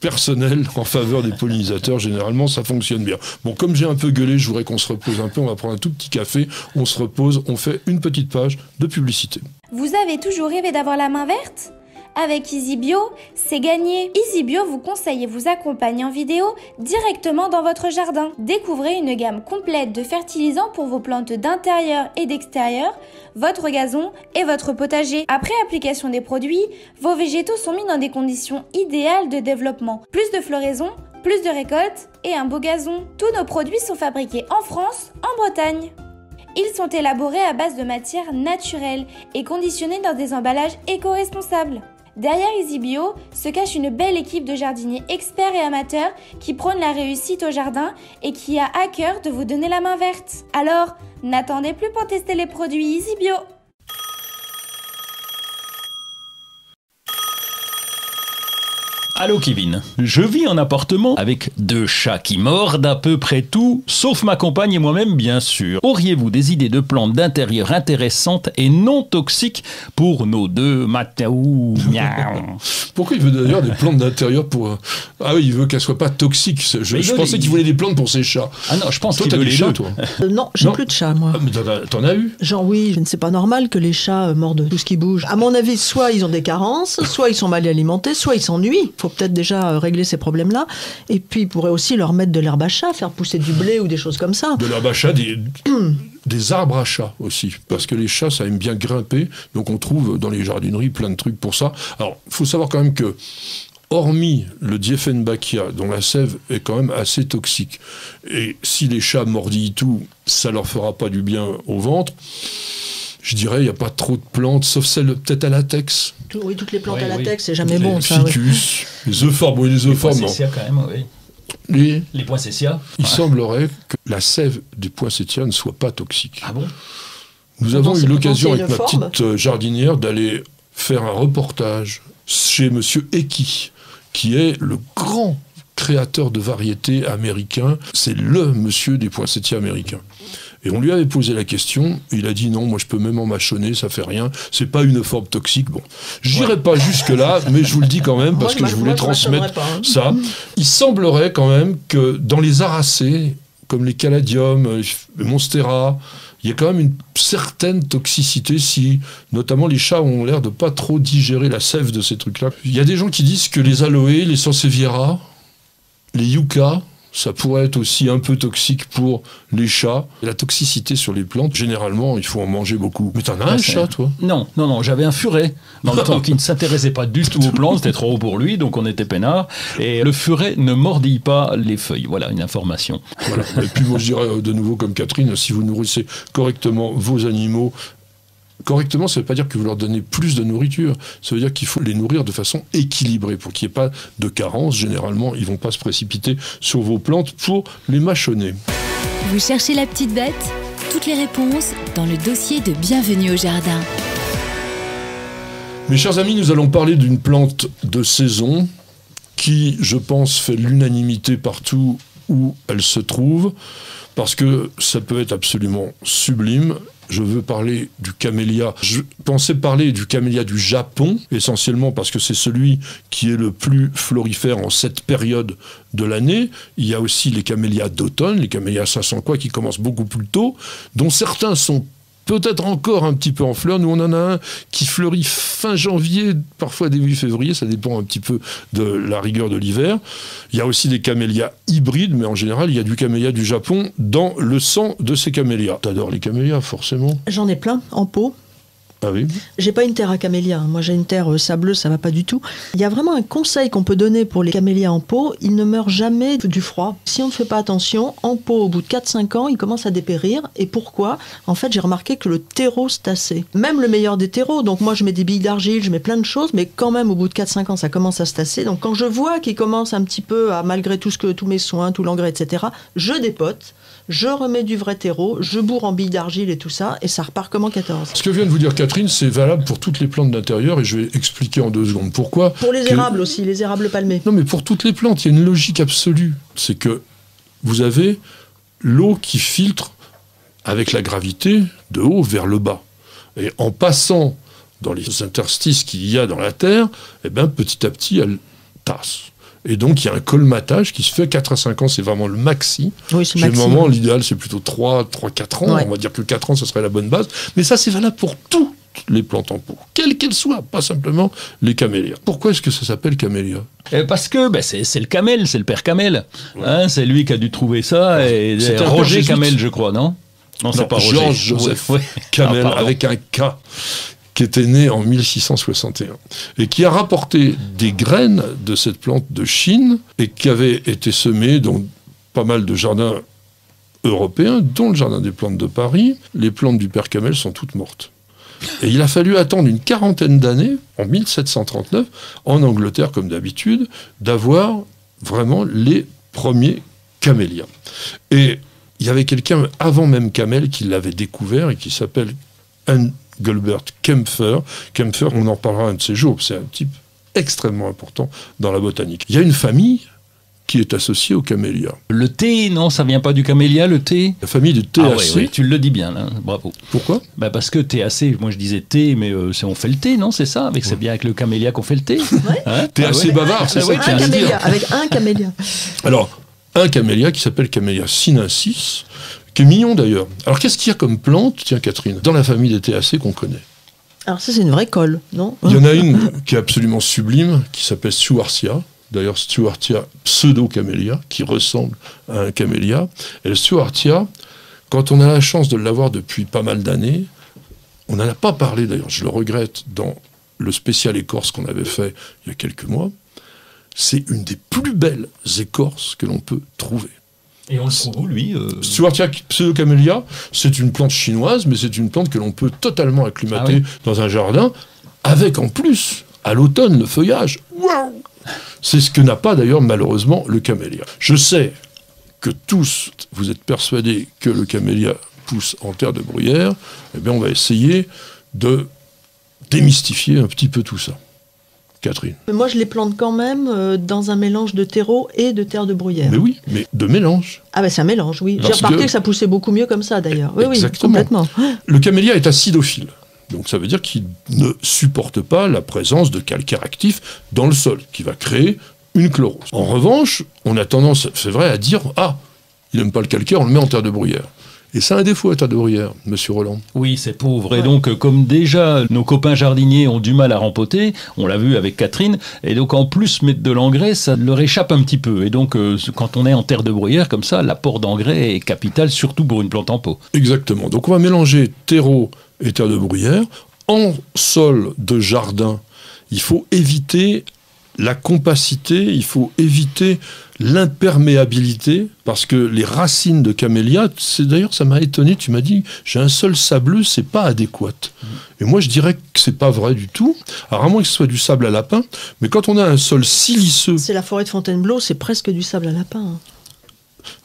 B: personnel en faveur des pollinisateurs. Généralement, ça fonctionne bien. Bon, comme j'ai un peu gueulé, je voudrais qu'on se repose un peu. On va prendre un tout petit café. On se repose. On fait une petite page de publicité.
E: Vous avez toujours rêvé d'avoir la main verte ? Avec EasyBio, c'est gagné. EasyBio vous conseille et vous accompagne en vidéo directement dans votre jardin. Découvrez une gamme complète de fertilisants pour vos plantes d'intérieur et d'extérieur, votre gazon et votre potager. Après application des produits, vos végétaux sont mis dans des conditions idéales de développement. Plus de floraison, plus de récoltes et un beau gazon. Tous nos produits sont fabriqués en France, en Bretagne. Ils sont élaborés à base de matières naturelles et conditionnés dans des emballages éco-responsables. Derrière EasyBio se cache une belle équipe de jardiniers experts et amateurs qui prônent la réussite au jardin et qui a à cœur de vous donner la main verte. Alors, n'attendez plus pour tester les produits EasyBio.
D: Allô Kevin, je vis en appartement avec 2 chats qui mordent à peu près tout, sauf ma compagne et moi-même bien sûr. Auriez-vous des idées de plantes d'intérieur intéressantes et non toxiques pour nos 2 matous?
B: Pourquoi il veut d'ailleurs des plantes d'intérieur pour... Ah oui, il veut qu'elles soient pas toxiques. Je pensais qu'il voulait des plantes pour ses chats.
D: Ah non, je pense
B: toi,
D: qu'il
B: t'as
D: veut
B: des
D: les
B: chats,
D: deux.
B: toi.
C: Non, j'ai plus de chats, moi.
B: Ah, mais t'en as eu?
C: Genre oui, c'est pas normal que les chats mordent tout ce qui bouge. À mon avis, soit ils ont des carences, soit ils sont mal alimentés, soit ils s'ennuient. Faut peut-être déjà régler ces problèmes-là. Et puis, il pourrait aussi leur mettre de l'herbe à chat, faire pousser du blé ou des choses comme ça.
B: De l'herbe à chat, des arbres à chat aussi. Parce que les chats, ça aime bien grimper. Donc, on trouve dans les jardineries plein de trucs pour ça. Alors, il faut savoir quand même que, hormis le Dieffenbachia, dont la sève est quand même assez toxique, et si les chats mordillent tout, ça leur fera pas du bien au ventre, je dirais, il n'y a pas trop de plantes, sauf celles peut-être à latex.
C: Oui, toutes les plantes à latex, c'est jamais bon, ça.
B: Ficus, les euphorbes, oui, les euphorbes.
D: Les poinsettias, quand même, oui. Les poinsettias.
B: Il semblerait que la sève des poinsettias ne soit pas toxique.
D: Ah bon?
B: Nous avons eu l'occasion avec ma petite jardinière d'aller faire un reportage chez Monsieur Eki, qui est le grand créateur de variétés américain. C'est le monsieur des poinsettias américains. Et on lui avait posé la question, il a dit non, moi je peux même en mâchonner, ça fait rien, c'est pas une forme toxique. Bon, j'irai pas jusque-là, mais je vous le dis quand même, parce que je voulais transmettre ça. Il semblerait quand même que dans les aracées, comme les caladiums, les monstera, il y a quand même une certaine toxicité si, notamment les chats ont l'air de pas trop digérer la sève de ces trucs-là. Il y a des gens qui disent que les aloés, les sansevieria, les yuccas, ça pourrait être aussi un peu toxique pour les chats. La toxicité sur les plantes, généralement, il faut en manger beaucoup. Mais t'en as un chat, toi?
D: Non, j'avais un furet dans le temps qui ne s'intéressait pas du tout aux plantes, c'était trop haut pour lui, donc on était peinard. Et le furet ne mordille pas les feuilles. Voilà, une information.
B: Voilà. Et puis moi, je dirais de nouveau comme Catherine, si vous nourrissez correctement vos animaux, correctement, ça ne veut pas dire que vous leur donnez plus de nourriture. Ça veut dire qu'il faut les nourrir de façon équilibrée pour qu'il n'y ait pas de carence. Généralement, ils ne vont pas se précipiter sur vos plantes pour les mâchonner.
A: Vous cherchez la petite bête? Toutes les réponses dans le dossier de Bienvenue au jardin.
B: Mes chers amis, nous allons parler d'une plante de saison qui, je pense, fait l'unanimité partout où elle se trouve, parce que ça peut être absolument sublime. Je veux parler du camélia. Je pensais parler du camélia du Japon, essentiellement parce que c'est celui qui est le plus florifère en cette période de l'année. Il y a aussi les camélias d'automne, les camélias 500 quoi, qui commencent beaucoup plus tôt, dont certains sont peut-être encore un petit peu en fleurs. Nous, on en a un qui fleurit fin janvier, parfois début février, ça dépend un petit peu de la rigueur de l'hiver. Il y a aussi des camélias hybrides, mais en général, il y a du camélia du Japon dans le sang de ces camélias. T'adores les camélias, forcément?
C: J'en ai plein, en pot.
B: Ah oui.
C: J'ai pas une terre à camélia, moi j'ai une terre sableuse, ça va pas du tout. Il y a vraiment un conseil qu'on peut donner pour les camélias en pot, ils ne meurent jamais du froid. Si on ne fait pas attention, en pot, au bout de 4-5 ans, ils commencent à dépérir. Et pourquoi ? En fait, j'ai remarqué que le terreau se tassait. Même le meilleur des terreaux, donc moi je mets des billes d'argile, je mets plein de choses, mais quand même au bout de 4-5 ans, ça commence à se tasser. Donc quand je vois qu'il commence un petit peu à, malgré tous mes soins, tout l'engrais, etc., je dépote. Je remets du vrai terreau, je bourre en billes d'argile et tout ça, et ça repart comme en 14.
B: Ce que vient de vous dire Catherine, c'est valable pour toutes les plantes d'intérieur, et je vais expliquer en 2 secondes pourquoi.
C: Pour les érables aussi, les érables palmés.
B: Non, mais pour toutes les plantes, il y a une logique absolue. C'est que vous avez l'eau qui filtre avec la gravité de haut vers le bas. Et en passant dans les interstices qu'il y a dans la terre, eh ben, petit à petit, elle tasse. Et donc, il y a un colmatage qui se fait 4 à 5 ans, c'est vraiment le maxi.
C: Oui, c'est
B: le
C: maxi.
B: moment, l'idéal, c'est plutôt 3-4 ans.
C: Ouais.
B: On va dire que 4 ans, ce serait la bonne base. Mais ça, c'est valable pour toutes les plantes en pot, quelles qu'elles soient, pas simplement les camélias. Pourquoi est-ce que ça s'appelle camélia ?
D: Parce que c'est le Camel, c'est le père Camel.
B: Ouais.
D: Hein, c'est lui qui a dû trouver ça. Et
B: C'était un
D: Roger
B: père
D: Camel,
B: jésuite.
D: je crois, non ? Non, c'est pas Roger.
B: Georges-Joseph
D: Ouais.
B: Camel,
D: Ah, pardon.
B: avec un K, qui était né en 1661, et qui a rapporté des graines de cette plante de Chine, et qui avait été semée dans pas mal de jardins européens, dont le Jardin des plantes de Paris. Les plantes du père Camel sont toutes mortes. Et il a fallu attendre une 40aine d'années, en 1739, en Angleterre, comme d'habitude, d'avoir vraiment les premiers camélias. Et il y avait quelqu'un, avant même Camel, qui l'avait découvert, et qui s'appelle Engelbert Kempfer. Kempfer, on en parlera un de ces jours, c'est un type extrêmement important dans la botanique. Il y a une famille qui est associée aux camélias.
D: Le thé, non, ça vient pas du camélia, le thé ?
B: La famille de
D: Ah
B: Théacées.
D: oui, tu le dis bien, là. Bravo.
B: Pourquoi ?
D: Bah parce que Théacée, moi je disais thé, mais on fait le thé, non ? C'est ça ? C'est bien avec le camélia qu'on fait le thé. Hein ?
B: T'es assez bavard, c'est
D: Ah
B: ça
D: ouais,
B: que tu
D: tiens,
B: veux
C: Un
B: dire.
C: camélia, avec un camélia.
B: Alors, un camélia qui s'appelle Camellia sinensis, qui est mignon d'ailleurs. Alors, qu'est-ce qu'il y a comme plante, tiens Catherine, dans la famille des Théacées qu'on connaît ?
C: Alors ça, c'est une vraie colle, non ?
B: Il y en a une qui est absolument sublime, qui s'appelle Stewartia. D'ailleurs, Stewartia pseudo-camélia, qui ressemble à un camélia. Et le Stewartia, quand on a la chance de l'avoir depuis pas mal d'années, on n'en a pas parlé d'ailleurs, je le regrette, dans le spécial écorce qu'on avait fait il y a quelques mois, c'est une des plus belles écorces que l'on peut trouver.
D: Et on le trouve où, lui
B: Stewartia pseudo-camélia, c'est une plante chinoise, mais c'est une plante que l'on peut totalement acclimater
D: Ah oui.
B: dans un jardin, avec en plus, à l'automne, le feuillage. Waouh ! C'est ce que n'a pas d'ailleurs malheureusement le camélia. Je sais que tous, vous êtes persuadés que le camélia pousse en terre de bruyère. Eh bien, on va essayer de démystifier un petit peu tout ça. Catherine.
C: Mais moi, je les plante quand même dans un mélange de terreau et de terre de bruyère.
B: Mais oui, mais de mélange.
C: Ah ben c'est un mélange, oui. J'ai
B: Parce
C: remarqué
B: que-
C: que ça poussait beaucoup mieux comme ça, d'ailleurs. Oui,
B: Exactement.
C: oui, complètement.
B: Le camélia est acidophile. Donc ça veut dire qu'il ne supporte pas la présence de calcaire actif dans le sol, qui va créer une chlorose. En revanche, on a tendance, c'est vrai, à dire « Ah, il n'aime pas le calcaire, on le met en terre de bruyère ». Et c'est un défaut, la terre de bruyère, monsieur Roland.
D: Oui, c'est pauvre. Et donc, comme déjà nos copains jardiniers ont du mal à rempoter, on l'a vu avec Catherine, et donc en plus mettre de l'engrais, ça leur échappe un petit peu. Et donc, quand on est en terre de bruyère comme ça, l'apport d'engrais est capital, surtout pour une plante en pot.
B: Exactement. Donc on va mélanger terreau et terre de bruyère. En sol de jardin, il faut éviter la compacité, il faut éviter l'imperméabilité, parce que les racines de camélia, c'est d'ailleurs, ça m'a étonné, tu m'as dit, j'ai un sol sableux, c'est pas adéquat. Et moi, je dirais que c'est pas vrai du tout. Alors, à moins que ce soit du sable à lapin, mais quand on a un sol siliceux,
C: C'est la forêt de Fontainebleau, c'est presque du sable à lapin. Hein.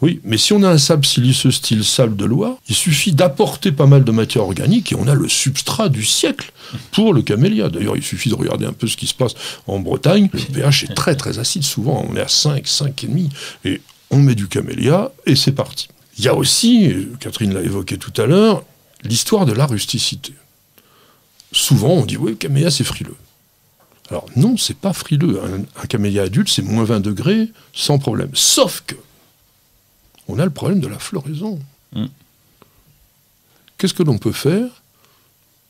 B: oui, mais si on a un sable siliceux style sable de Loire, il suffit d'apporter pas mal de matière organique et on a le substrat du siècle pour le camélia. D'ailleurs, il suffit de regarder un peu ce qui se passe en Bretagne. Le pH est très très acide, souvent on est à 5, 5,5, et on met du camélia et c'est parti. Il y a aussi, Catherine l'a évoqué tout à l'heure, l'histoire de la rusticité. Souvent on dit, oui, le camélia c'est frileux. Alors non, c'est pas frileux. Un camélia adulte, c'est moins 20 degrés, sans problème. Sauf que on a le problème de la floraison. Qu'est-ce que l'on peut faire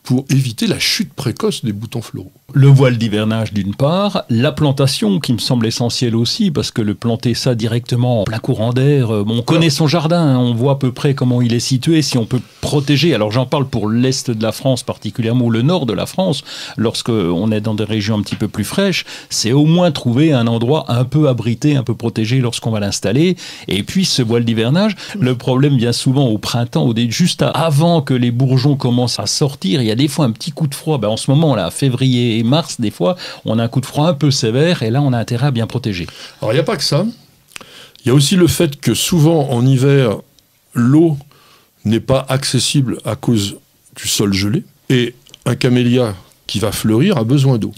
B: pour éviter la chute précoce des boutons floraux.
D: Le voile d'hivernage d'une part, la plantation qui me semble essentielle aussi, parce que le planter ça directement en plein courant d'air, on connaît son jardin, hein, on voit à peu près comment il est situé, si on peut protéger. Alors j'en parle pour l'est de la France particulièrement, ou le nord de la France, lorsqu'on est dans des régions un petit peu plus fraîches, c'est au moins trouver un endroit un peu abrité, un peu protégé lorsqu'on va l'installer. Et puis ce voile d'hivernage, le problème vient souvent au printemps, juste avant que les bourgeons commencent à sortir, il y a des fois un petit coup de froid. En ce moment, là, février et mars, des fois, on a un coup de froid un peu sévère et là, on a intérêt à bien protéger.
B: Alors, il n'y a pas que ça. Il y a aussi le fait que souvent, en hiver, l'eau n'est pas accessible à cause du sol gelé. Et un camélia qui va fleurir a besoin d'eau.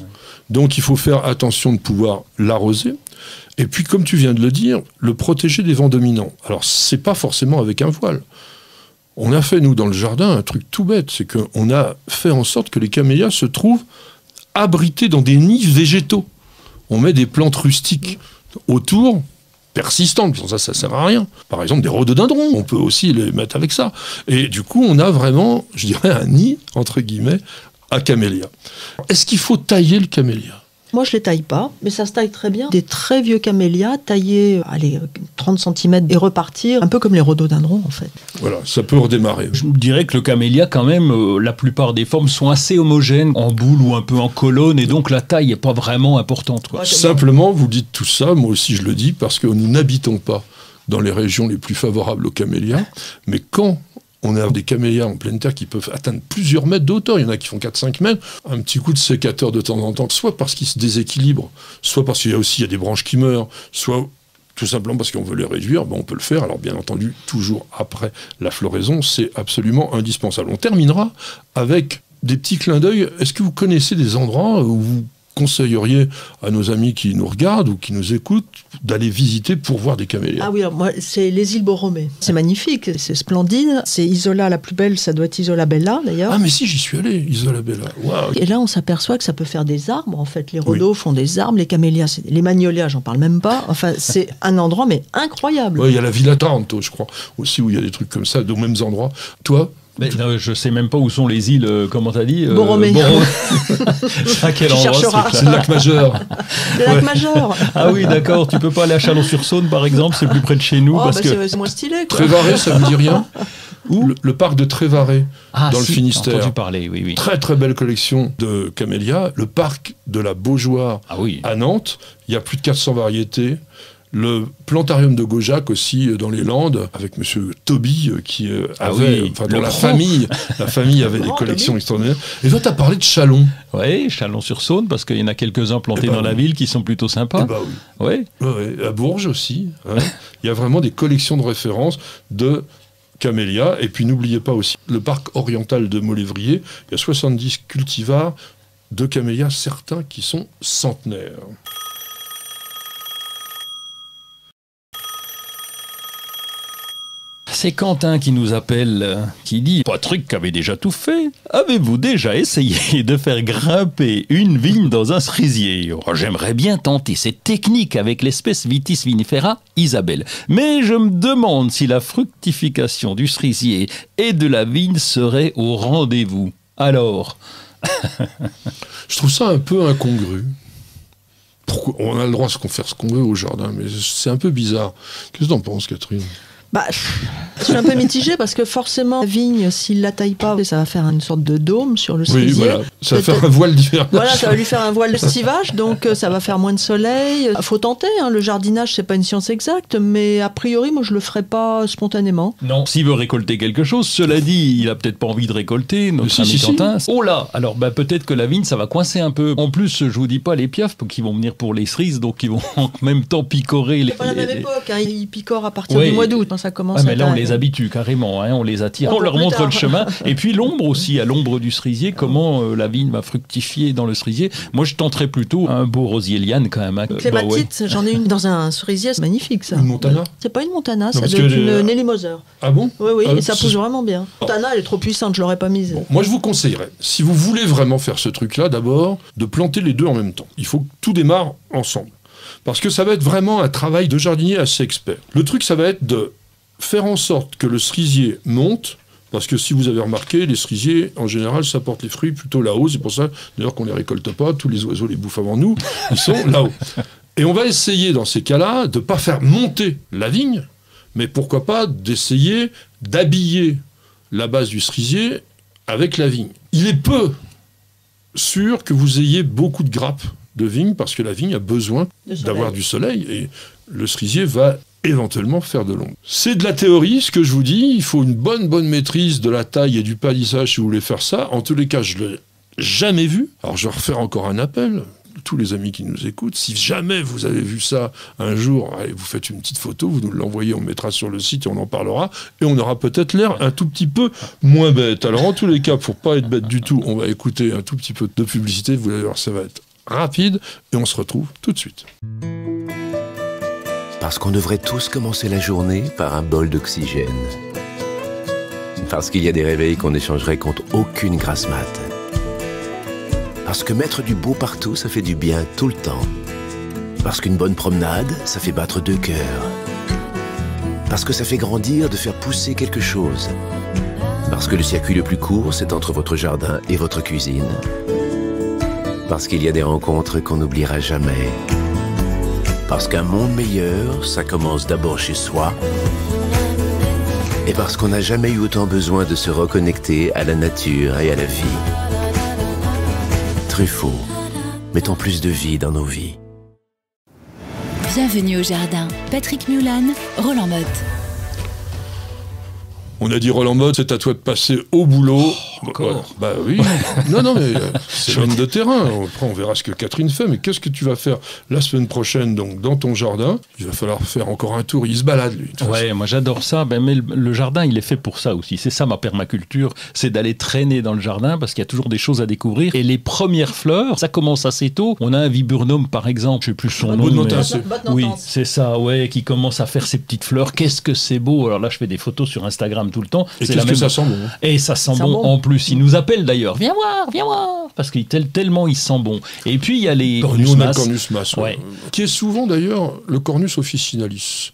B: Donc, il faut faire attention de pouvoir l'arroser. Et puis, comme tu viens de le dire, le protéger des vents dominants. Alors, c'est pas forcément avec un voile. On a fait, nous, dans le jardin, un truc tout bête. C'est qu'on a fait en sorte que les camélias se trouvent abrités dans des nids végétaux. On met des plantes rustiques autour, persistantes. Ça sert à rien. Par exemple, des rhododendrons, on peut aussi les mettre avec ça. Et du coup, on a vraiment, je dirais, un nid, entre guillemets, à camélia. Est-ce qu'il faut tailler le camélia ?
C: Moi, je ne les taille pas, mais ça se taille très bien. Des très vieux camélias taillés, 30 cm et repartir, un peu comme les rhododendrons, en fait.
B: Voilà, ça peut redémarrer.
D: Je dirais que le camélia, quand même, la plupart des formes sont assez homogènes, en boule ou un peu en colonne, et donc la taille n'est pas vraiment importante, quoi.
B: Simplement, vous dites tout ça, moi aussi je le dis, parce que nous n'habitons pas dans les régions les plus favorables aux camélias, mais quand on a des camélias en pleine terre qui peuvent atteindre plusieurs mètres de hauteur. Il y en a qui font 4-5 mètres. Un petit coup de sécateur de temps en temps, soit parce qu'ils se déséquilibrent, soit parce qu'il y a des branches qui meurent, soit tout simplement parce qu'on veut les réduire. On peut le faire. Alors bien entendu, toujours après la floraison, c'est absolument indispensable. On terminera avec des petits clins d'œil. Est-ce que vous connaissez des endroits où vous conseilleriez à nos amis qui nous regardent ou qui nous écoutent d'aller visiter pour voir des camélias?
C: Ah oui, alors moi, c'est les îles Borromée. C'est magnifique, c'est splendide. C'est Isola la plus belle, ça doit être Isola Bella d'ailleurs.
B: Ah mais si, j'y suis allé, Isola Bella. Wow.
C: Et là, on s'aperçoit que ça peut faire des arbres, en fait. Les rhodos font des arbres, les camélias, les magnolias, j'en parle même pas. Enfin, c'est un endroit, mais incroyable.
B: Il y a la Villa Taranto, je crois, aussi, où il y a des trucs comme ça, aux mêmes endroits. Toi?
D: Mais non, je sais même pas où sont les îles, comment t'as dit
C: Borromée.
D: C'est à quel endroit?
B: C'est le lac Majeur.
C: Le lac Majeur.
D: Ah oui, d'accord. Tu peux pas aller à Chalon-sur-Saône, par exemple, c'est plus près de chez nous. Parce que
C: c'est moins stylé, quoi.
B: Trévaré, ça vous dit rien? Où le parc de Trévaré, dans le Finistère.
D: J'ai entendu parler, oui.
B: Très très belle collection de camélias. Le parc de la Beaujoire à Nantes, il y a plus de 400 variétés. Le plantarium de Gaujac aussi dans les Landes, avec monsieur Toby qui avait, dont la famille avait des collections extraordinaires. Et toi, tu as parlé de Chalon.
D: Oui, Chalon-sur-Saône, parce qu'il y en a quelques-uns plantés dans la ville qui sont plutôt sympas.
B: Oui. À Bourges aussi. Hein. Il y a vraiment des collections de références de camélias. Et puis n'oubliez pas aussi le parc oriental de Molévrier. Il y a 70 cultivars de camélias, certains qui sont centenaires.
D: C'est Quentin qui nous appelle, qui dit « Patrick avait déjà tout fait. Avez-vous déjà essayé de faire grimper une vigne dans un cerisier ? J'aimerais bien tenter cette technique avec l'espèce Vitis vinifera, Isabelle. Mais je me demande si la fructification du cerisier et de la vigne serait au rendez-vous. Alors... »
B: Je trouve ça un peu incongru. On a le droit de faire ce qu'on veut au jardin, mais c'est un peu bizarre. Qu'est-ce que t'en penses, Catherine ?
C: Je suis un peu mitigée parce que forcément, la vigne, s'il ne la taille pas, ça va faire une sorte de dôme sur le cerisier.
B: Oui, voilà. Ça va faire un voile d'hivernage.
C: Voilà, ça va lui faire un voile d'estivage, donc ça va faire moins de soleil. Il faut tenter, le jardinage, c'est pas une science exacte, mais a priori, moi, je le ferai pas spontanément.
D: Non, s'il veut récolter quelque chose, cela dit, il a peut-être pas envie de récolter, notre ami Quentin. Oh là, alors peut-être que la vigne, ça va coincer un peu. En plus, je vous dis pas les piafs qui vont venir pour les cerises, donc ils vont en même temps picorer.
C: C'est pas la même époque, ils picorent à partir du mois d'août. Ça commence
D: mais là, on les habitue carrément, on les attire, on leur montre le chemin. Et puis l'ombre aussi, à l'ombre du cerisier, comment la vigne va fructifier dans le cerisier. Moi, je tenterais plutôt un beau rosier liane quand même.
C: Clématite, j'en ai une dans un cerisier, c'est magnifique ça.
B: Une montana?
C: C'est pas une montana, ça doit être une Nelly Moser.
B: Ah bon?
C: Oui, et ça pousse vraiment bien. Montana, elle est trop puissante, je l'aurais pas mise.
B: Bon, moi, je vous conseillerais, si vous voulez vraiment faire ce truc-là, d'abord, de planter les deux en même temps. Il faut que tout démarre ensemble. Parce que ça va être vraiment un travail de jardinier assez expert. Le truc, ça va être de faire en sorte que le cerisier monte Parce que si vous avez remarqué, les cerisiers, en général, ça porte les fruits plutôt là-haut. C'est pour ça, d'ailleurs, qu'on ne les récolte pas. Tous les oiseaux les bouffent avant nous. Ils sont là-haut. Et on va essayer, dans ces cas-là, de ne pas faire monter la vigne, mais pourquoi pas d'essayer d'habiller la base du cerisier avec la vigne. Il est peu sûr que vous ayez beaucoup de grappes de vigne, parce que la vigne a besoin d'avoir du soleil, et le cerisier va éventuellement faire de l'ombre. C'est de la théorie, ce que je vous dis. Il faut une bonne maîtrise de la taille et du palissage si vous voulez faire ça. En tous les cas, je ne l'ai jamais vu. Alors, je vais refaire encore un appel. Tous les amis qui nous écoutent, si jamais vous avez vu ça un jour, allez, vous faites une petite photo, vous nous l'envoyez, on mettra sur le site et on en parlera. Et on aura peut-être l'air un tout petit peu moins bête. Alors, en tous les cas, pour pas être bête du tout, on va écouter un tout petit peu de publicité. Vous allez voir, ça va être rapide. Et on se retrouve tout de suite.
F: Parce qu'on devrait tous commencer la journée par un bol d'oxygène. Parce qu'il y a des réveils qu'on échangerait contre aucune grasse mat. Parce que mettre du beau partout, ça fait du bien tout le temps. Parce qu'une bonne promenade, ça fait battre deux cœurs. Parce que ça fait grandir de faire pousser quelque chose. Parce que le circuit le plus court, c'est entre votre jardin et votre cuisine. Parce qu'il y a des rencontres qu'on n'oubliera jamais. Parce qu'un monde meilleur, ça commence d'abord chez soi. Et parce qu'on n'a jamais eu autant besoin de se reconnecter à la nature et à la vie. Truffaut, mettons plus de vie dans nos vies.
A: Bienvenue au jardin. Patrick Mulan, Roland Motte.
B: On a dit Roland Motte, c'est à toi de passer au boulot.
D: Encore
B: Bah oui. Non, mais c'est l'homme de terrain. Après, on verra ce que Catherine fait. Mais qu'est-ce que tu vas faire la semaine prochaine, donc, dans ton jardin? Il va falloir faire encore un tour. Il se balade, lui.
D: Ouais, moi j'adore ça. Mais le jardin, il est fait pour ça aussi. C'est ça ma permaculture. C'est d'aller traîner dans le jardin parce qu'il y a toujours des choses à découvrir. Et les premières fleurs, ça commence assez tôt. On a un viburnum, par exemple. Je sais plus son nom. Oui, c'est ça, ouais, qui commence à faire ses petites fleurs. Qu'est-ce que c'est beau. Alors là, je fais des photos sur Instagram tout le temps.
B: Et qu'est-ce que ça sent bon.
D: Et ça sent bon en plus. Il nous appelle d'ailleurs. Viens voir. Parce que tellement il sent bon. Et puis il y a les
B: Cornus mas. Ouais. Qui est souvent d'ailleurs le Cornus officinalis.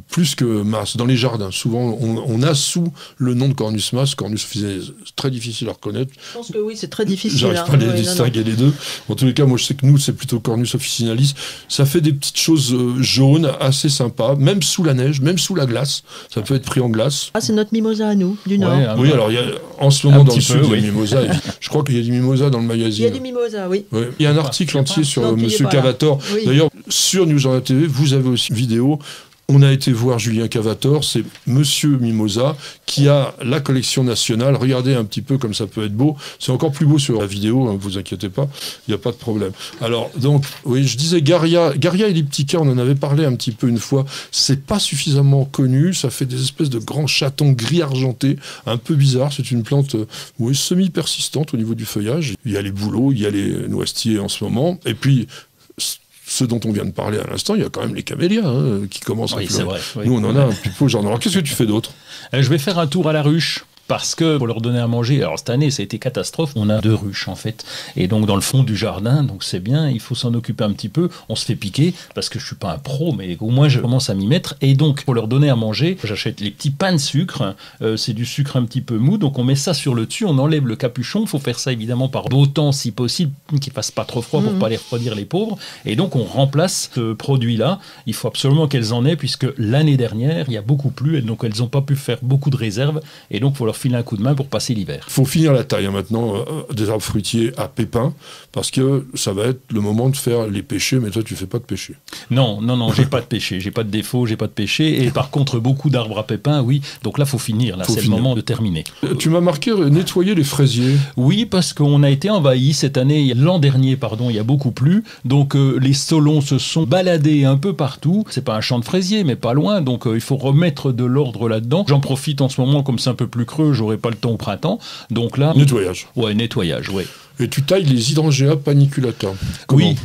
B: Plus que mas, dans les jardins. Souvent, on a sous le nom de Cornus mas, Cornus officinalis. C'est très difficile à reconnaître.
C: Je pense que oui, c'est très difficile.
B: J'arrive pas à distinguer les deux. En tous les cas, moi, je sais que nous, c'est plutôt Cornus officinalis. Ça fait des petites choses jaunes, assez sympas, même sous la neige, même sous la glace. Ça peut être pris en glace.
C: Ah, c'est notre mimosa à nous, du Nord.
B: Oui, alors, il y a, en ce moment, dans le sud, il y a des mimosas. Je crois qu'il y a des mimosas dans le magazine.
C: Il y a des mimosas, oui.
B: Ouais. Il y a un article entier sur Monsieur Cavator.
C: Oui.
B: D'ailleurs, sur News Journal TV, vous avez aussi une vidéo. On a été voir Julien Cavator, c'est Monsieur Mimosa, qui a la collection nationale. Regardez un petit peu comme ça peut être beau. C'est encore plus beau sur la vidéo, hein, vous inquiétez pas, il n'y a pas de problème. Alors, donc, oui, je disais Garrya elliptica, on en avait parlé un petit peu une fois. C'est pas suffisamment connu, ça fait des espèces de grands chatons gris argentés, un peu bizarre. C'est une plante semi-persistante au niveau du feuillage. Il y a les bouleaux, il y a les noisetiers en ce moment. Et puis, ce dont on vient de parler à l'instant, il y a quand même les camélias qui commencent à fleurir.
D: Vrai, oui.
B: Nous, on en a un petit peu au jardin. Alors, qu'est-ce que tu fais d'autre?
D: Je vais faire un tour à la ruche. Parce que pour leur donner à manger, alors cette année ça a été catastrophe, on a 2 ruches en fait, et donc dans le fond du jardin, donc c'est bien, il faut s'en occuper un petit peu, on se fait piquer, parce que je suis pas un pro, mais au moins je commence à m'y mettre, et donc pour leur donner à manger, j'achète les petits pains de sucre, c'est du sucre un petit peu mou, donc on met ça sur le dessus, on enlève le capuchon, il faut faire ça évidemment par beau temps si possible, qu'il fasse pas trop froid pour pas les refroidir les pauvres, et donc on remplace ce produit-là, il faut absolument qu'elles en aient, puisque l'année dernière, il y a beaucoup plu, et donc elles n'ont pas pu faire beaucoup de réserves, et donc il faut leur filer un coup de main pour passer l'hiver.
B: Il faut finir la taille maintenant des arbres fruitiers à pépins, parce que ça va être le moment de faire les pêchers, mais toi tu fais pas de pêcher.
D: Non, j'ai pas de péché, j'ai pas de défaut, j'ai pas de péché, et par contre beaucoup d'arbres à pépins, oui, donc là faut finir, c'est le moment de terminer.
B: Tu m'as marqué nettoyer les fraisiers.
D: Oui, parce qu'on a été envahi cette année, l'an dernier, il y a beaucoup plu, donc les solons se sont baladés un peu partout, c'est pas un champ de fraisiers, mais pas loin, donc il faut remettre de l'ordre là-dedans. J'en profite en ce moment, comme c'est un peu plus creux, j'aurai pas le temps au printemps, donc là...
B: Nettoyage.
D: Ouais, nettoyage, ouais.
B: Et tu tailles les Hydrangea paniculata. Comment ?
D: Oui,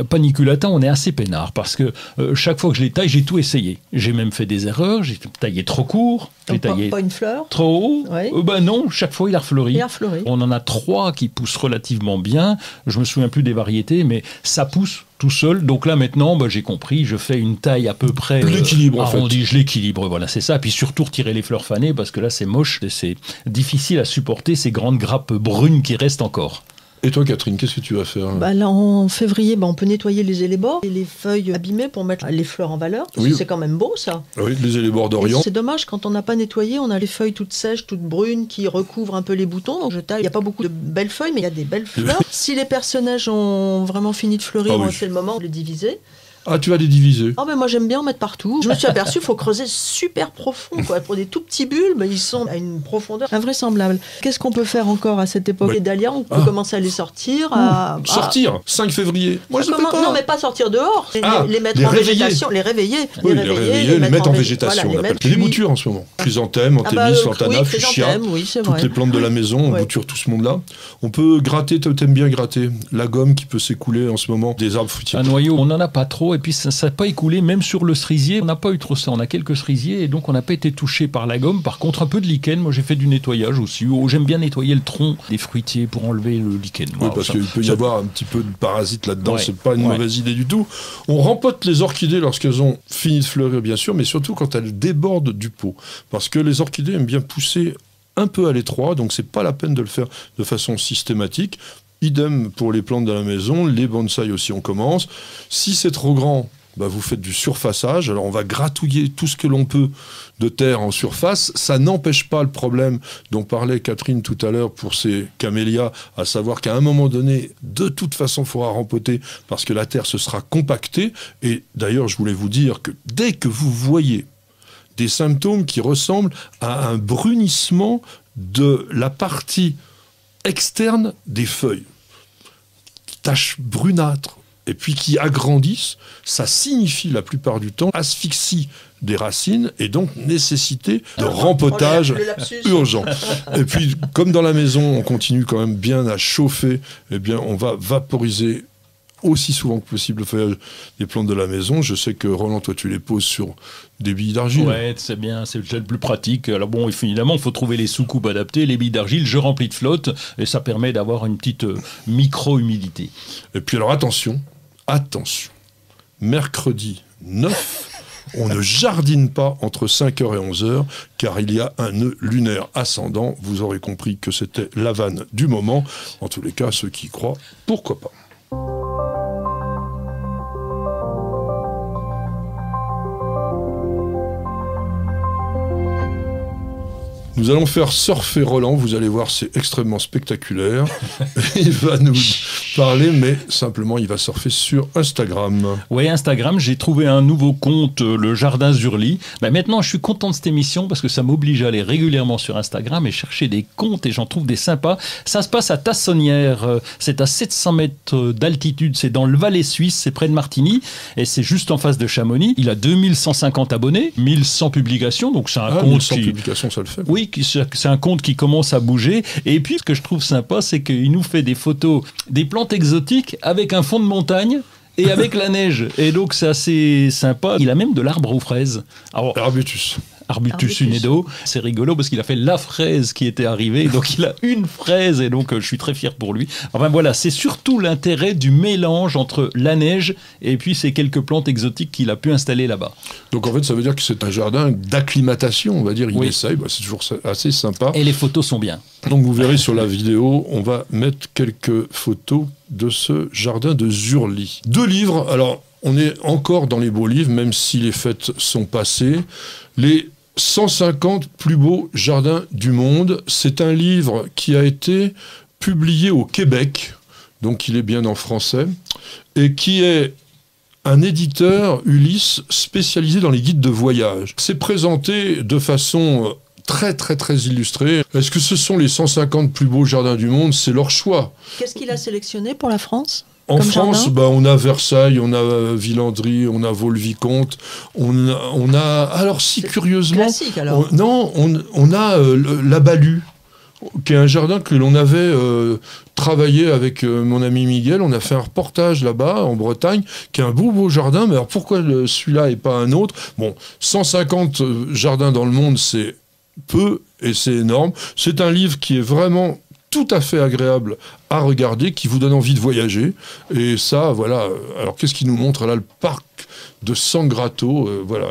D: Paniculata, on est assez peinard parce que chaque fois que je les taille, j'ai tout essayé. J'ai même fait des erreurs, j'ai taillé trop court, j'ai taillé
C: pas une fleur
D: trop haut.
C: Ouais.
D: Non, chaque fois il a refleuri.
C: Il a refleuri.
D: On en a 3 qui poussent relativement bien. Je me souviens plus des variétés, mais ça pousse tout seul. Donc là maintenant, j'ai compris, je fais une taille à peu près
B: l'équilibre en
D: arrondie. Je l'équilibre, voilà, c'est ça. Puis surtout retirer les fleurs fanées parce que là c'est moche et c'est difficile à supporter ces grandes grappes brunes qui restent encore.
B: Et toi, Catherine, qu'est-ce que tu vas faire?
C: Là, en février, on peut nettoyer les élébores et les feuilles abîmées pour mettre les fleurs en valeur.
B: Oui.
C: C'est quand même beau, ça.
B: Oui, les élébores d'Orient.
C: C'est dommage, quand on n'a pas nettoyé, on a les feuilles toutes sèches, toutes brunes, qui recouvrent un peu les boutons. Donc je taille. Il n'y a pas beaucoup de belles feuilles, mais il y a des belles fleurs. Si les personnages ont vraiment fini de fleurir, c'est le moment de les diviser.
B: Ah, tu vas les diviser?
C: Ah, moi j'aime bien en mettre partout. Je me suis aperçu qu'il faut creuser super profond. Pour des tout petits bulbes, ils sont à une profondeur invraisemblable. Qu'est-ce qu'on peut faire encore à cette époque? Les dahlias, on peut commencer à les sortir.
B: Sortir 5 février. Moi, je ne fais pas.
C: Non, mais pas sortir dehors. Les mettre
B: les
C: en
B: réveiller.
C: végétation. Les réveiller.
B: Oui, les mettre en végétation.
C: Voilà,
B: on appelle. Les boutures en ce moment. Chrysanthème, anthémis, lantana, fuchsia. Toutes les plantes de la maison, on bouture tout ce monde-là. On peut gratter, t'aimes bien gratter. La gomme qui peut s'écouler en ce moment. Des arbres fruitiers.
D: Un noyau, on n'en a pas trop. Et puis ça n'a pas écoulé, même sur le cerisier. On n'a pas eu trop ça. On a quelques cerisiers et donc on n'a pas été touché par la gomme. Par contre, un peu de lichen. Moi, j'ai fait du nettoyage aussi. J'aime bien nettoyer le tronc des fruitiers pour enlever le lichen.
B: Oui, parce qu'il peut y avoir un petit peu de parasites là-dedans. C'est pas une mauvaise idée du tout. On rempote les orchidées lorsqu'elles ont fini de fleurir, bien sûr, mais surtout quand elles débordent du pot. Parce que les orchidées aiment bien pousser un peu à l'étroit, donc c'est pas la peine de le faire de façon systématique. Idem pour les plantes de la maison, les bonsaïs aussi, on commence. Si c'est trop grand, vous faites du surfaçage. Alors on va gratouiller tout ce que l'on peut de terre en surface. Ça n'empêche pas le problème dont parlait Catherine tout à l'heure pour ces camélias, à savoir qu'à un moment donné, de toute façon, il faudra rempoter parce que la terre se sera compactée. Et d'ailleurs, je voulais vous dire que dès que vous voyez des symptômes qui ressemblent à un brunissement de la partie externe des feuilles, taches brunâtres, et puis qui agrandissent, ça signifie la plupart du temps asphyxie des racines et donc nécessité de rempotage urgent. Et puis, comme dans la maison, on continue quand même bien à chauffer, on va vaporiser aussi souvent que possible le feuillage des plantes de la maison. Je sais que Roland, toi, tu les poses sur des billes d'argile.
D: Ouais, c'est bien, c'est le plus pratique. Alors bon, évidemment, il faut trouver les soucoupes adaptées. Les billes d'argile, je remplis de flotte et ça permet d'avoir une petite micro-humidité.
B: Et puis alors attention, mercredi 9, on ne jardine pas entre 5h et 11h, car il y a un nœud lunaire ascendant. Vous aurez compris que c'était la vanne du moment. En tous les cas, ceux qui y croient, pourquoi pas. Nous allons faire surfer Roland, vous allez voir, c'est extrêmement spectaculaire. Il va nous parler, mais simplement, il va surfer sur Instagram.
D: Oui, Instagram, j'ai trouvé un nouveau compte, le Jardin Zurli. Maintenant, je suis content de cette émission parce que ça m'oblige à aller régulièrement sur Instagram et chercher des comptes et j'en trouve des sympas. Ça se passe à Tassonnières, c'est à 700 mètres d'altitude, c'est dans le Valais suisse, c'est près de Martigny et c'est juste en face de Chamonix. Il a 2150 abonnés, 1100 publications, donc c'est un compte
B: 1100 publications, ça le fait.
D: Oui, c'est un compte qui commence à bouger. Et puis, ce que je trouve sympa, c'est qu'il nous fait des photos des plantes exotiques avec un fond de montagne et avec la neige. Et donc, c'est assez sympa. Il a même de l'arbre aux fraises. Alors, Arbutus unedo. C'est rigolo parce qu'il a fait la fraise qui était arrivée. Donc, il a une fraise et donc, je suis très fier pour lui. Enfin, voilà, c'est surtout l'intérêt du mélange entre la neige et puis ces quelques plantes exotiques qu'il a pu installer là-bas.
B: Donc, en fait, ça veut dire que c'est un jardin d'acclimatation, on va dire. Il essaye, c'est toujours assez sympa.
D: Et les photos sont bien.
B: Donc, vous verrez sur la vidéo, on va mettre quelques photos de ce jardin de Zurli. 2 livres. Alors, on est encore dans les beaux livres, même si les fêtes sont passées. Les 150 plus beaux jardins du monde. C'est un livre qui a été publié au Québec, donc il est bien en français, et qui est un éditeur, Ulysse, spécialisé dans les guides de voyage. C'est présenté de façon très très très illustrée. Est-ce que ce sont les 150 plus beaux jardins du monde? C'est leur choix.
C: Qu'est-ce qu'il a sélectionné pour la France ?
B: En France, on a Versailles, on a Villandry, on a Vaux-le-Vicomte, on a alors si curieusement,
C: classique, alors.
B: on a la Balue, qui est un jardin que l'on avait travaillé avec mon ami Miguel. On a fait un reportage là-bas, en Bretagne, qui est un beau jardin. Mais alors pourquoi celui-là et pas un autre? Bon, 150 jardins dans le monde, c'est peu et c'est énorme. C'est un livre qui est vraiment tout à fait agréable à regarder, qui vous donne envie de voyager. Et ça, voilà. Alors, qu'est-ce qu'il nous montre là? Le parc de Sangrato, voilà.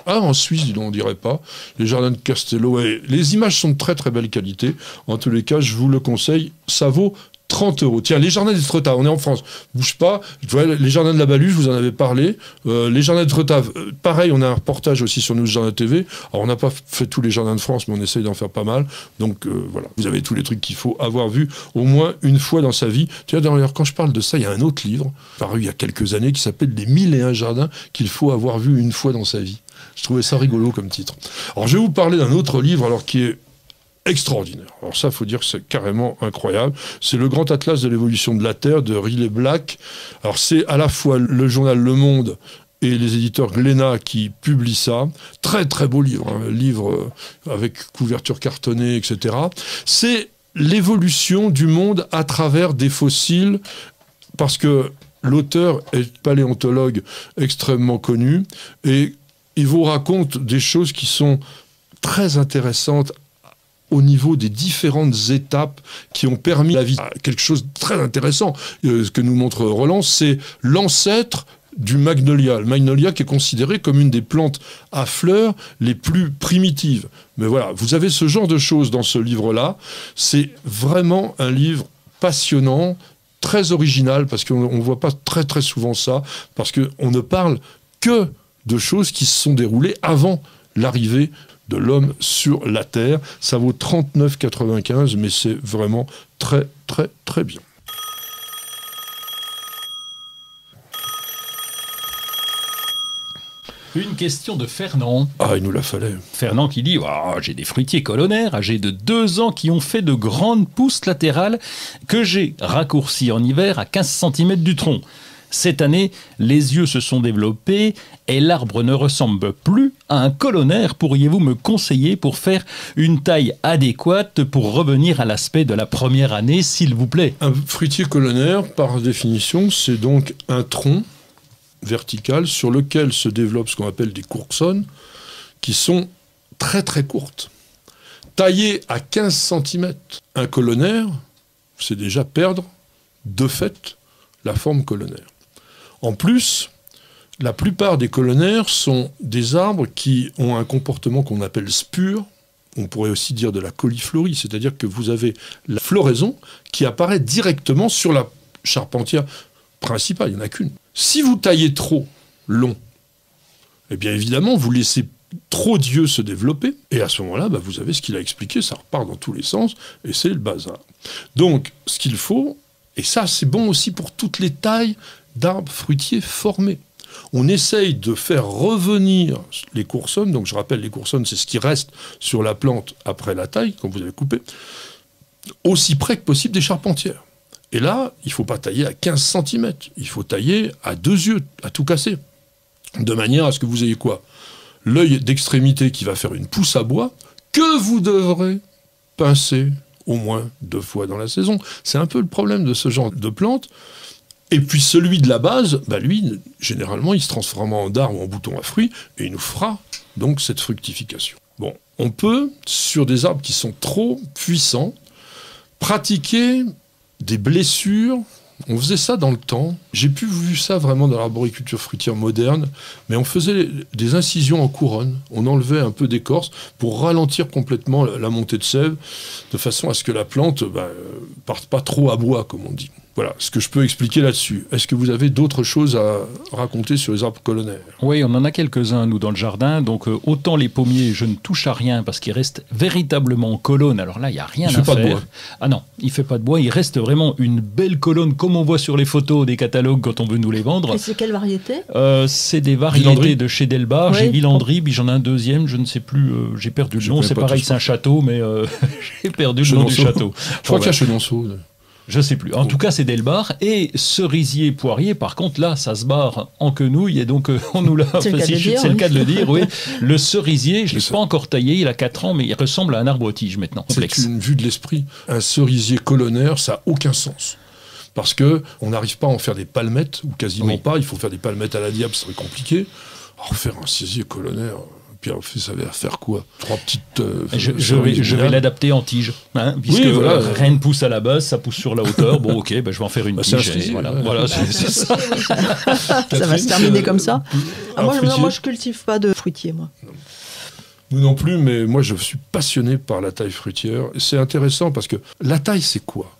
B: En Suisse, on ne dirait pas. Les jardins de Castello. Et les images sont de très très belle qualité. En tous les cas, je vous le conseille. Ça vaut 30 €. Tiens, les jardins d'Étretat, on est en France. Bouge pas. Les jardins de la Balue, je vous en avais parlé. Les jardins d'Étretat, pareil, on a un reportage aussi sur nos jardins TV. Alors, on n'a pas fait tous les jardins de France, mais on essaye d'en faire pas mal. Donc, voilà. Vous avez tous les trucs qu'il faut avoir vu au moins une fois dans sa vie. Tiens, d'ailleurs, quand je parle de ça, il y a un autre livre, paru il y a quelques années, qui s'appelle Les 1001 jardins qu'il faut avoir vu une fois dans sa vie. Je trouvais ça rigolo comme titre. Alors, je vais vous parler d'un autre livre, alors, qui est extraordinaire. Alors ça, il faut dire que c'est carrément incroyable. C'est le Grand Atlas de l'évolution de la Terre de Riley Black. Alors c'est à la fois le journal Le Monde et les éditeurs Glénat qui publient ça. Très très beau livre, hein. Livre avec couverture cartonnée, etc. C'est l'évolution du monde à travers des fossiles, parce que l'auteur est paléontologue extrêmement connu et il vous raconte des choses qui sont très intéressantes au niveau des différentes étapes qui ont permis la vie. Quelque chose de très intéressant, ce que nous montre Roland, c'est l'ancêtre du magnolia. Le magnolia qui est considéré comme une des plantes à fleurs les plus primitives. Mais voilà, vous avez ce genre de choses dans ce livre-là. C'est vraiment un livre passionnant, très original, parce qu'on ne voit pas très très souvent ça, parce qu'on ne parle que de choses qui se sont déroulées avant l'arrivée de l'homme sur la Terre. Ça vaut 39,95, mais c'est vraiment très, très, très bien.
D: Une question de Fernand.
B: Ah, il nous la fallait.
D: Fernand qui dit oh, j'ai des fruitiers colonnaires âgés de 2 ans qui ont fait de grandes pousses latérales que j'ai raccourcies en hiver à 15 cm du tronc. Cette année, les yeux se sont développés et l'arbre ne ressemble plus à un colonnaire. Pourriez-vous me conseiller pour faire une taille adéquate pour revenir à l'aspect de la première année, s'il vous plaît?
B: Un fruitier colonnaire, par définition, c'est donc un tronc vertical sur lequel se développent ce qu'on appelle des coursonnes, qui sont très très courtes. Taillé à 15 cm, un colonnaire, c'est déjà perdre, de fait, la forme colonnaire. En plus, la plupart des colonnaires sont des arbres qui ont un comportement qu'on appelle spure. On pourrait aussi dire de la cauliflorie, c'est-à-dire que vous avez la floraison qui apparaît directement sur la charpentière principale, il n'y en a qu'une. Si vous taillez trop long, eh bien évidemment, vous laissez trop d'yeux se développer, et à ce moment-là, vous avez ce qu'il a expliqué, ça repart dans tous les sens, et c'est le bazar. Donc, ce qu'il faut, et ça c'est bon aussi pour toutes les tailles d'arbres fruitiers formés. On essaye de faire revenir les coursonnes, donc je rappelle, les coursonnes, c'est ce qui reste sur la plante après la taille, quand vous avez coupé, aussi près que possible des charpentières. Et là, il ne faut pas tailler à 15 cm, il faut tailler à 2 yeux, à tout casser, de manière à ce que vous ayez quoi? L'œil d'extrémité qui va faire une pousse à bois, que vous devrez pincer au moins 2 fois dans la saison. C'est un peu le problème de ce genre de plante. Et puis celui de la base, lui, généralement, il se transforme en dard ou en bouton à fruits, et il nous fera donc cette fructification. Bon, on peut, sur des arbres qui sont trop puissants, pratiquer des blessures. On faisait ça dans le temps. J'ai plus vu ça vraiment dans l'arboriculture fruitière moderne, mais on faisait des incisions en couronne. On enlevait un peu d'écorce pour ralentir complètement la montée de sève, de façon à ce que la plante parte pas trop à bois, comme on dit. Voilà ce que je peux expliquer là-dessus. Est-ce que vous avez d'autres choses à raconter sur les arbres colonnaires?
D: Oui, on en a quelques-uns, nous, dans le jardin. Donc, autant les pommiers, je ne touche à rien parce qu'ils restent véritablement en colonne. Alors là, il n'y a rien à faire. Il ne fait pas de bois. Ah non, il ne fait pas de bois. Il reste vraiment une belle colonne, comme on voit sur les photos des catalogues quand on veut nous les vendre.
C: Et c'est quelle variété?
D: C'est des variétés de chez Delbar. Oui. J'ai Villandry, puis j'en ai un deuxième, je ne sais plus. J'ai perdu le nom. C'est pareil, c'est un château, mais j'ai perdu le nom du château.
B: Je crois qu'il y a Chenonceau.
D: Je sais plus. En tout cas, c'est dès le bar. Et cerisier, poirier, par contre, là, ça se barre en quenouille. Et donc, on nous l'a...
C: C'est le cas
D: de le dire, oui. Le cerisier, je ne l'ai pas encore taillé, il a 4 ans, mais il ressemble à un arbre-tige maintenant. Complexe.
B: C'est une vue de l'esprit. Un cerisier colonnaire, ça n'a aucun sens. Parce qu'on n'arrive pas à en faire des palmettes, ou quasiment pas. Il faut faire des palmettes à la diable, c'est très compliqué. Alors, faire un cerisier colonnaire... Puis on fait, ça va faire quoi? 3 petites...
D: je vais l'adapter en tige. Hein, puisque rien ne pousse à la base, ça pousse sur la hauteur. Bon, ok, je vais en faire une tige. Voilà, c'est ça.
C: Ça va se terminer comme ça. Moi, je cultive pas de fruitier, moi.
B: Nous non plus, mais moi, je suis passionné par la taille fruitière. C'est intéressant parce que la taille, c'est quoi?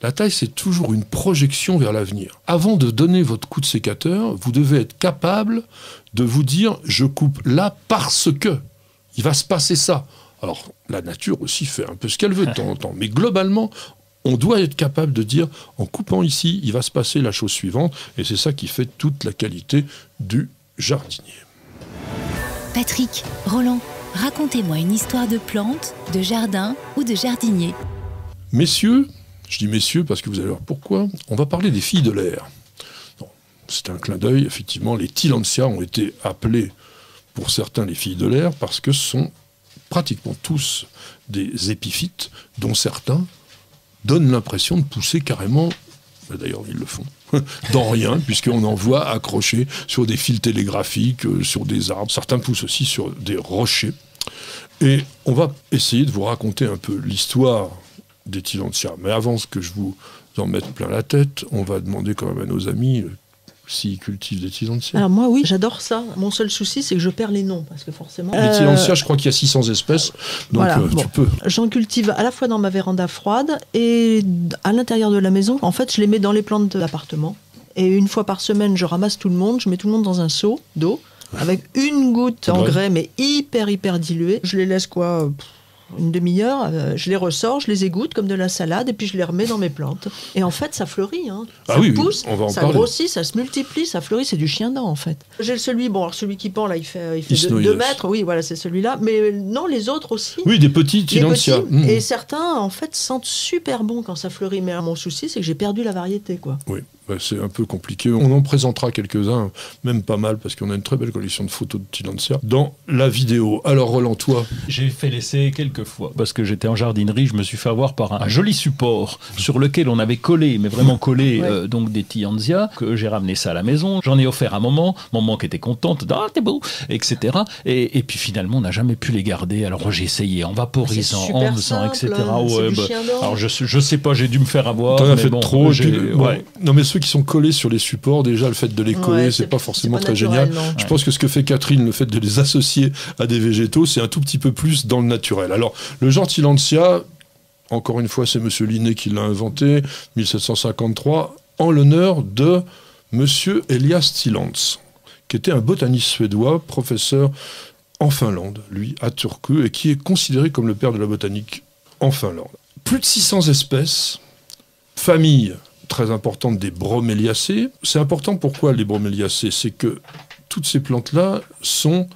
B: La taille, c'est toujours une projection vers l'avenir. Avant de donner votre coup de sécateur, vous devez être capable de vous dire « je coupe là parce que il va se passer ça ». Alors, la nature aussi fait un peu ce qu'elle veut de temps en temps. Mais globalement, on doit être capable de dire « en coupant ici, il va se passer la chose suivante ». Et c'est ça qui fait toute la qualité du jardinier.
A: Patrick, Roland, racontez-moi une histoire de plante, de jardin ou de jardinier.
B: Messieurs, je dis messieurs parce que vous allez voir pourquoi, on va parler des filles de l'air. C'est un clin d'œil, effectivement, les Tillandsia ont été appelés, pour certains, les filles de l'air, parce que ce sont pratiquement tous des épiphytes, dont certains donnent l'impression de pousser carrément, d'ailleurs ils le font, dans rien, puisqu'on en voit accrochés sur des fils télégraphiques, sur des arbres. Certains poussent aussi sur des rochers. Et on va essayer de vous raconter un peu l'histoire des Tillandsia. Mais avant que je vous en mette plein la tête, on va demander quand même à nos amis s'ils cultivent des Tillandsia.
C: Alors moi, oui, j'adore ça. Mon seul souci, c'est que je perds les noms, parce que forcément...
B: Les Tillandsia, je crois qu'il y a 600 espèces, donc voilà, tu peux.
C: J'en cultive à la fois dans ma véranda froide et à l'intérieur de la maison. En fait, je les mets dans les plantes de l'appartement. Et une fois par semaine, je ramasse tout le monde, je mets tout le monde dans un seau d'eau, avec une goutte d'engrais, mais hyper diluée. Je les laisse une demi-heure, je les ressors, je les égoutte comme de la salade et puis je les remets dans mes plantes. Et en fait, ça fleurit. Hein. Ça pousse,
B: on va en
C: ça
B: parler.
C: grossit, ça se multiplie, ça fleurit. C'est du chien dent, en fait. J'ai celui qui pend, là, il fait 2 mètres. Oui, voilà, c'est celui-là. Mais non, les autres aussi.
B: Oui, des petits Tillandsia.
C: Et certains, en fait, sentent super bon quand ça fleurit. Mais mon souci, c'est que j'ai perdu la variété, quoi.
B: Oui. C'est un peu compliqué. On en présentera quelques-uns, même pas mal, parce qu'on a une très belle collection de photos de Tillandsia dans la vidéo. Alors Roland, toi?
D: J'ai fait l'essai quelques fois, parce que j'étais en jardinerie, je me suis fait avoir par un joli support sur lequel on avait collé, mais vraiment collé, donc des Tillandsia, que j'ai ramené ça à la maison. J'en ai offert à maman qui était contente, « Ah, t'es beau !» etc. Et puis finalement, on n'a jamais pu les garder. Alors j'ai essayé en vaporisant, en faisant, etc. Alors je sais pas, j'ai dû me faire avoir.
B: T'en as fait trop. Non mais ceux qui sont collés sur les supports, déjà le fait de les coller, c'est pas forcément très génial. Je pense que ce que fait Catherine, le fait de les associer à des végétaux, c'est un tout petit peu plus dans le naturel. Alors, le genre Tillandsia, encore une fois, c'est Monsieur Linné qui l'a inventé, 1753, en l'honneur de Monsieur Elias Tillandts, qui était un botaniste suédois, professeur en Finlande, lui, à Turku, et qui est considéré comme le père de la botanique en Finlande. Plus de 600 espèces, famille très importante des broméliacées. C'est important, pourquoi les broméliacées? C'est que toutes ces plantes-là sont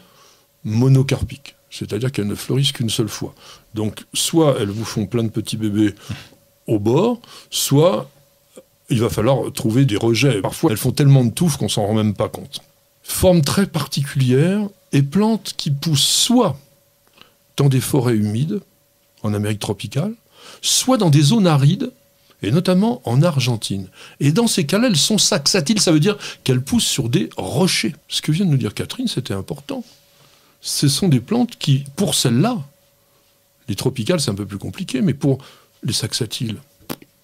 B: monocarpiques, c'est-à-dire qu'elles ne fleurissent qu'une seule fois. Donc, soit elles vous font plein de petits bébés au bord, soit il va falloir trouver des rejets. Parfois, elles font tellement de touffes qu'on s'en rend même pas compte. Forme très particulière et plantes qui poussent soit dans des forêts humides, en Amérique tropicale, soit dans des zones arides, et notamment en Argentine. Et dans ces cas-là, elles sont saxatiles, ça veut dire qu'elles poussent sur des rochers. Ce que vient de nous dire Catherine, c'était important. Ce sont des plantes qui, pour celles-là, les tropicales, c'est un peu plus compliqué, mais pour les saxatiles,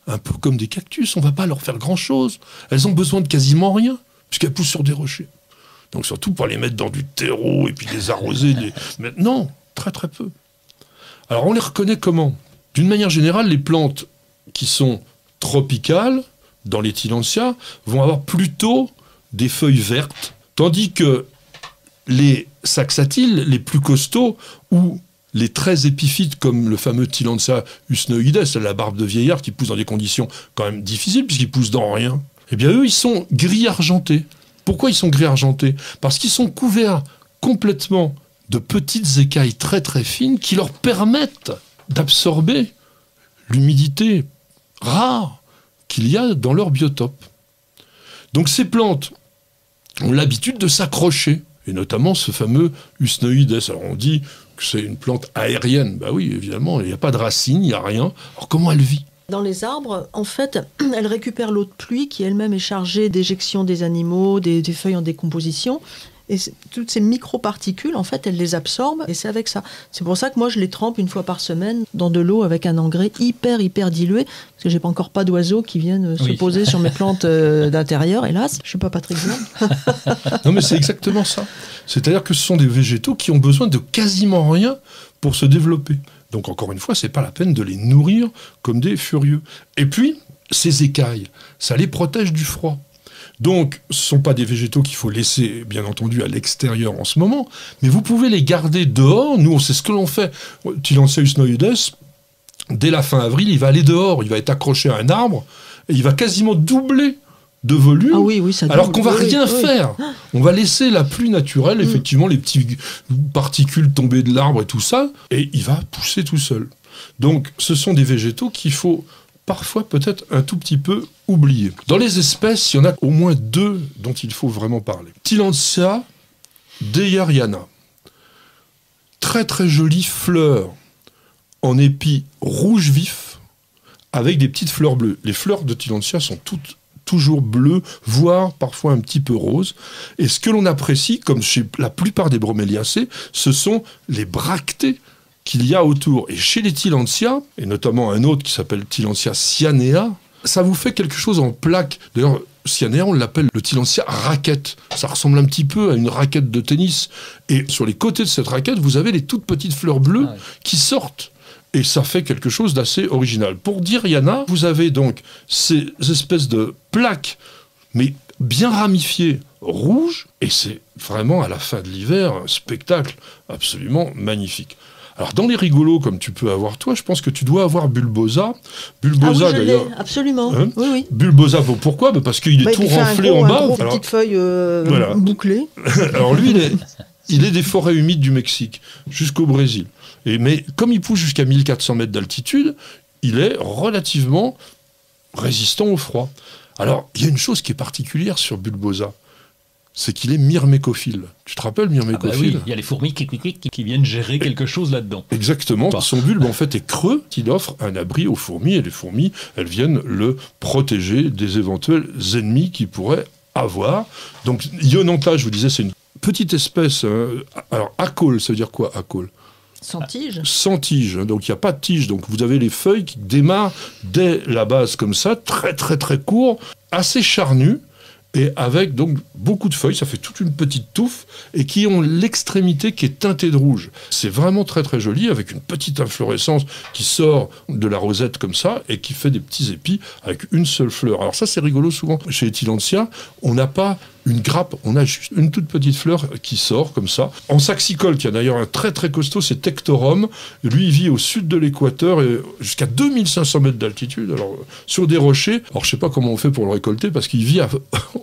B: un peu comme des cactus, on ne va pas leur faire grand-chose. Elles ont besoin de quasiment rien, puisqu'elles poussent sur des rochers. Donc surtout pour les mettre dans du terreau, et puis les arroser. Mais non, très très peu. Alors on les reconnaît comment? D'une manière générale, les plantes qui sont tropicales, dans les Tillandsia, vont avoir plutôt des feuilles vertes, tandis que les saxatiles, les plus costauds, ou les très épiphytes, comme le fameux Tillandsia usnoides, la barbe de vieillard, qui pousse dans des conditions quand même difficiles, puisqu'ils poussent dans rien, eh bien eux, ils sont gris-argentés. Pourquoi ils sont gris-argentés? Parce qu'ils sont couverts complètement de petites écailles très très fines qui leur permettent d'absorber l'humidité rare qu'il y a dans leur biotope. Donc ces plantes ont l'habitude de s'accrocher, et notamment ce fameux Usneoides. Alors on dit que c'est une plante aérienne. Ben oui, évidemment, il n'y a pas de racines, il n'y a rien. Alors comment elle vit ?
C: Dans les arbres, en fait, elle récupère l'eau de pluie qui elle-même est chargée d'éjection des animaux, des feuilles en décomposition. Et toutes ces microparticules, en fait, elle les absorbe et c'est avec ça. C'est pour ça que moi, je les trempe une fois par semaine dans de l'eau avec un engrais hyper dilué, parce que j'ai encore pas d'oiseaux qui viennent se poser sur mes plantes d'intérieur, hélas. Je suis pas Patrick Blanc.
B: Non, mais c'est exactement ça. C'est-à-dire que ce sont des végétaux qui ont besoin de quasiment rien pour se développer. Donc, encore une fois, c'est pas la peine de les nourrir comme des furieux. Et puis, ces écailles, ça les protège du froid. Donc, ce ne sont pas des végétaux qu'il faut laisser, bien entendu, à l'extérieur en ce moment, mais vous pouvez les garder dehors. Nous, c'est ce que l'on fait. Tillandsia usneoides, dès la fin avril, il va aller dehors, il va être accroché à un arbre, et il va quasiment doubler de volume,
C: ah oui, ça
B: alors qu'on ne va rien faire. On va laisser la pluie naturelle, effectivement, les petites particules tomber de l'arbre et tout ça, et il va pousser tout seul. Donc, ce sont des végétaux qu'il faut parfois peut-être un tout petit peu oublié. Dans les espèces, il y en a au moins 2 dont il faut vraiment parler. Tillandsia deyeriana. Très très jolies fleurs en épis rouge vif avec des petites fleurs bleues. Les fleurs de Tillandsia sont toutes toujours bleues, voire parfois un petit peu roses. Et ce que l'on apprécie, comme chez la plupart des broméliacées, ce sont les bractées qu'il y a autour. Et chez les Tillandsia, et notamment un autre qui s'appelle Tillandsia cyanea, ça vous fait quelque chose en plaque. D'ailleurs, cyanea, on l'appelle le Tillandsia raquette. Ça ressemble un petit peu à une raquette de tennis. Et sur les côtés de cette raquette, vous avez les toutes petites fleurs bleues qui sortent. Et ça fait quelque chose d'assez original. Pour Deyeriana, vous avez donc ces espèces de plaques, mais bien ramifiées, rouges. Et c'est vraiment, à la fin de l'hiver, un spectacle absolument magnifique. Alors, dans les rigolos, comme tu peux avoir toi, je pense que tu dois avoir Bulbosa. Bulbosa,
C: je l'ai, absolument.
B: Hein,
C: oui.
B: Bulbosa, pourquoi ? Parce qu'il est tout renflé en bas.
C: Une petite feuille bouclée.
B: Alors, lui, il est des forêts humides du Mexique, jusqu'au Brésil. Mais comme il pousse jusqu'à 1400 mètres d'altitude, il est relativement résistant au froid. Alors, il y a une chose qui est particulière sur Bulbosa. C'est qu'il est myrmécophile. Tu te rappelles, myrmécophile ?
D: Oui, il y a les fourmis qui viennent gérer quelque chose là-dedans.
B: Exactement. Son bulbe, en fait, est creux. Il offre un abri aux fourmis. Et les fourmis, elles viennent le protéger des éventuels ennemis qu'il pourrait avoir. Donc, Ionantha, je vous disais, c'est une petite espèce. Alors, acôle, ça veut dire quoi, acôle ?
C: Sans tige.
B: Sans tige, donc il n'y a pas de tige. Donc vous avez les feuilles qui démarrent dès la base comme ça, très très très court, assez charnues, et avec donc beaucoup de feuilles, ça fait toute une petite touffe, et qui ont l'extrémité qui est teintée de rouge. C'est vraiment très très joli, avec une petite inflorescence qui sort de la rosette comme ça, et qui fait des petits épis avec une seule fleur. Alors ça c'est rigolo, souvent chez les Tillandsia, on n'a pas une grappe, on a juste une toute petite fleur qui sort comme ça. En saxicole, qui a d'ailleurs un très très costaud, c'est Tectorum. Lui, il vit au sud de l'équateur, et jusqu'à 2500 mètres d'altitude, alors sur des rochers. Alors je sais pas comment on fait pour le récolter, parce qu'il vit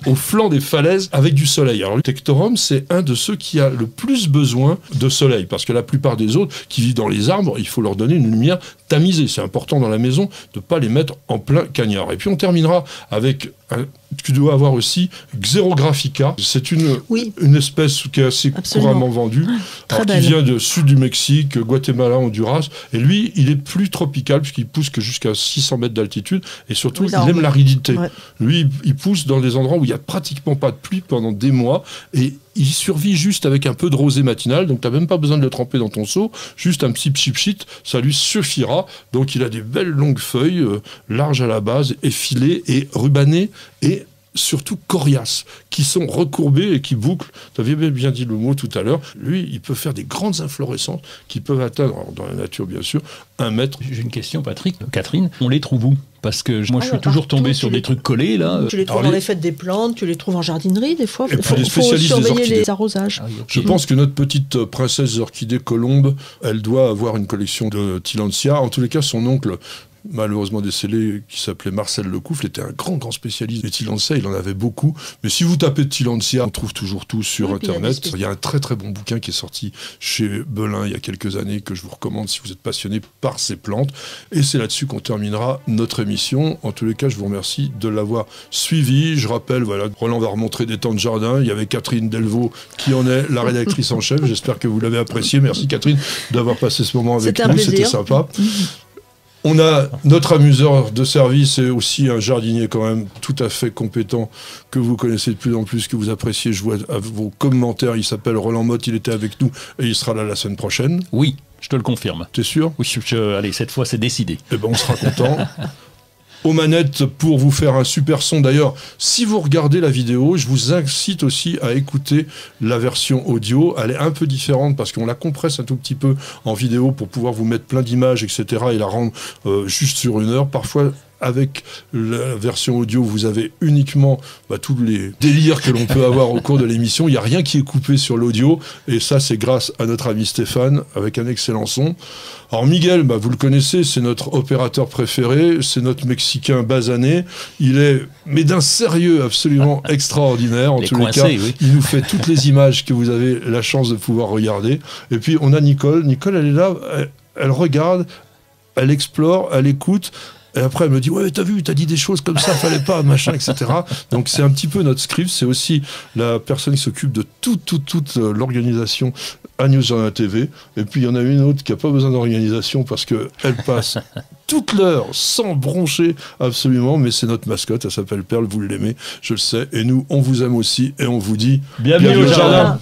B: au flanc des falaises avec du soleil. Alors le Tectorum, c'est un de ceux qui a le plus besoin de soleil, parce que la plupart des autres qui vivent dans les arbres, il faut leur donner une lumière tamisée. C'est important dans la maison de ne pas les mettre en plein cagnard. Et puis on terminera avec tu dois avoir aussi Xerographica. C'est une espèce qui est assez couramment vendue, qui vient du sud du Mexique, Guatemala, Honduras. Et lui, il est plus tropical, puisqu'il pousse que jusqu'à 600 mètres d'altitude. Et surtout, il aime l'aridité. Ouais. Lui, il pousse dans des endroits où il n'y a pratiquement pas de pluie pendant des mois. Et il survit juste avec un peu de rosée matinale, donc tu n'as même pas besoin de le tremper dans ton seau, juste un petit pchit, ça lui suffira. Donc il a des belles longues feuilles, larges à la base, effilées et rubanées, et surtout coriaces, qui sont recourbées et qui bouclent. Tu avais bien dit le mot tout à l'heure. Lui, il peut faire des grandes inflorescences qui peuvent atteindre, alors dans la nature bien sûr, 1 mètre.
D: J'ai une question, Patrick. Catherine, on les trouve où ? Parce que moi, je suis toujours tombé sur des trucs collés, là.
C: Tu les trouves dans les fêtes des plantes, tu les trouves en jardinerie, des fois.
B: Il faut surveiller
C: les arrosages.
B: Je pense que notre petite princesse orchidée Colombe, elle doit avoir une collection de Tillandsia. En tous les cas, son oncle malheureusement décédé, qui s'appelait Marcel Lecoufle, était un grand spécialiste des Tillandsias, il en avait beaucoup. Mais si vous tapez Tillandsia, on trouve toujours tout sur Internet. Il y a un très bon bouquin qui est sorti chez Belin il y a quelques années, que je vous recommande si vous êtes passionné par ces plantes. Et c'est là-dessus qu'on terminera notre émission. En tous les cas, je vous remercie de l'avoir suivi. Je rappelle, voilà, Roland va remontrer des temps de jardin. Il y avait Catherine Delvaux qui en est la rédactrice en chef. J'espère que vous l'avez apprécié. Merci Catherine d'avoir passé ce moment avec nous. C'était sympa. On a notre amuseur de service et aussi un jardinier quand même tout à fait compétent que vous connaissez de plus en plus, que vous appréciez. Je vois à vos commentaires, il s'appelle Roland Motte, il était avec nous et il sera là la semaine prochaine.
D: Oui, je te le confirme.
B: T'es sûr ?
D: Oui, allez, cette fois c'est décidé.
B: Eh ben on sera content. Aux manettes pour vous faire un super son. D'ailleurs, si vous regardez la vidéo, je vous incite aussi à écouter la version audio. Elle est un peu différente parce qu'on la compresse un tout petit peu en vidéo pour pouvoir vous mettre plein d'images, etc. et la rendre juste sur 1 heure. Parfois, avec la version audio, vous avez uniquement tous les délires que l'on peut avoir au cours de l'émission. Il n'y a rien qui est coupé sur l'audio. Et ça, c'est grâce à notre ami Stéphane, avec un excellent son. Alors Miguel, vous le connaissez, c'est notre opérateur préféré. C'est notre Mexicain basané. Il est, mais d'un sérieux absolument extraordinaire. En tous les cas, oui. Il nous fait toutes les images que vous avez la chance de pouvoir regarder. Et puis, on a Nicole. Nicole, elle est là, elle regarde, elle explore, elle écoute. Et après, elle me dit, ouais, t'as vu, t'as dit des choses comme ça, fallait pas, machin, etc. Donc, c'est un petit peu notre script. C'est aussi la personne qui s'occupe de toute l'organisation à News Jardin TV. Et puis, il y en a une autre qui n'a pas besoin d'organisation parce qu'elle passe toute l'heure sans broncher absolument. Mais c'est notre mascotte, elle s'appelle Perle, vous l'aimez, je le sais. Et nous, on vous aime aussi et on vous dit
D: bienvenue au jardin.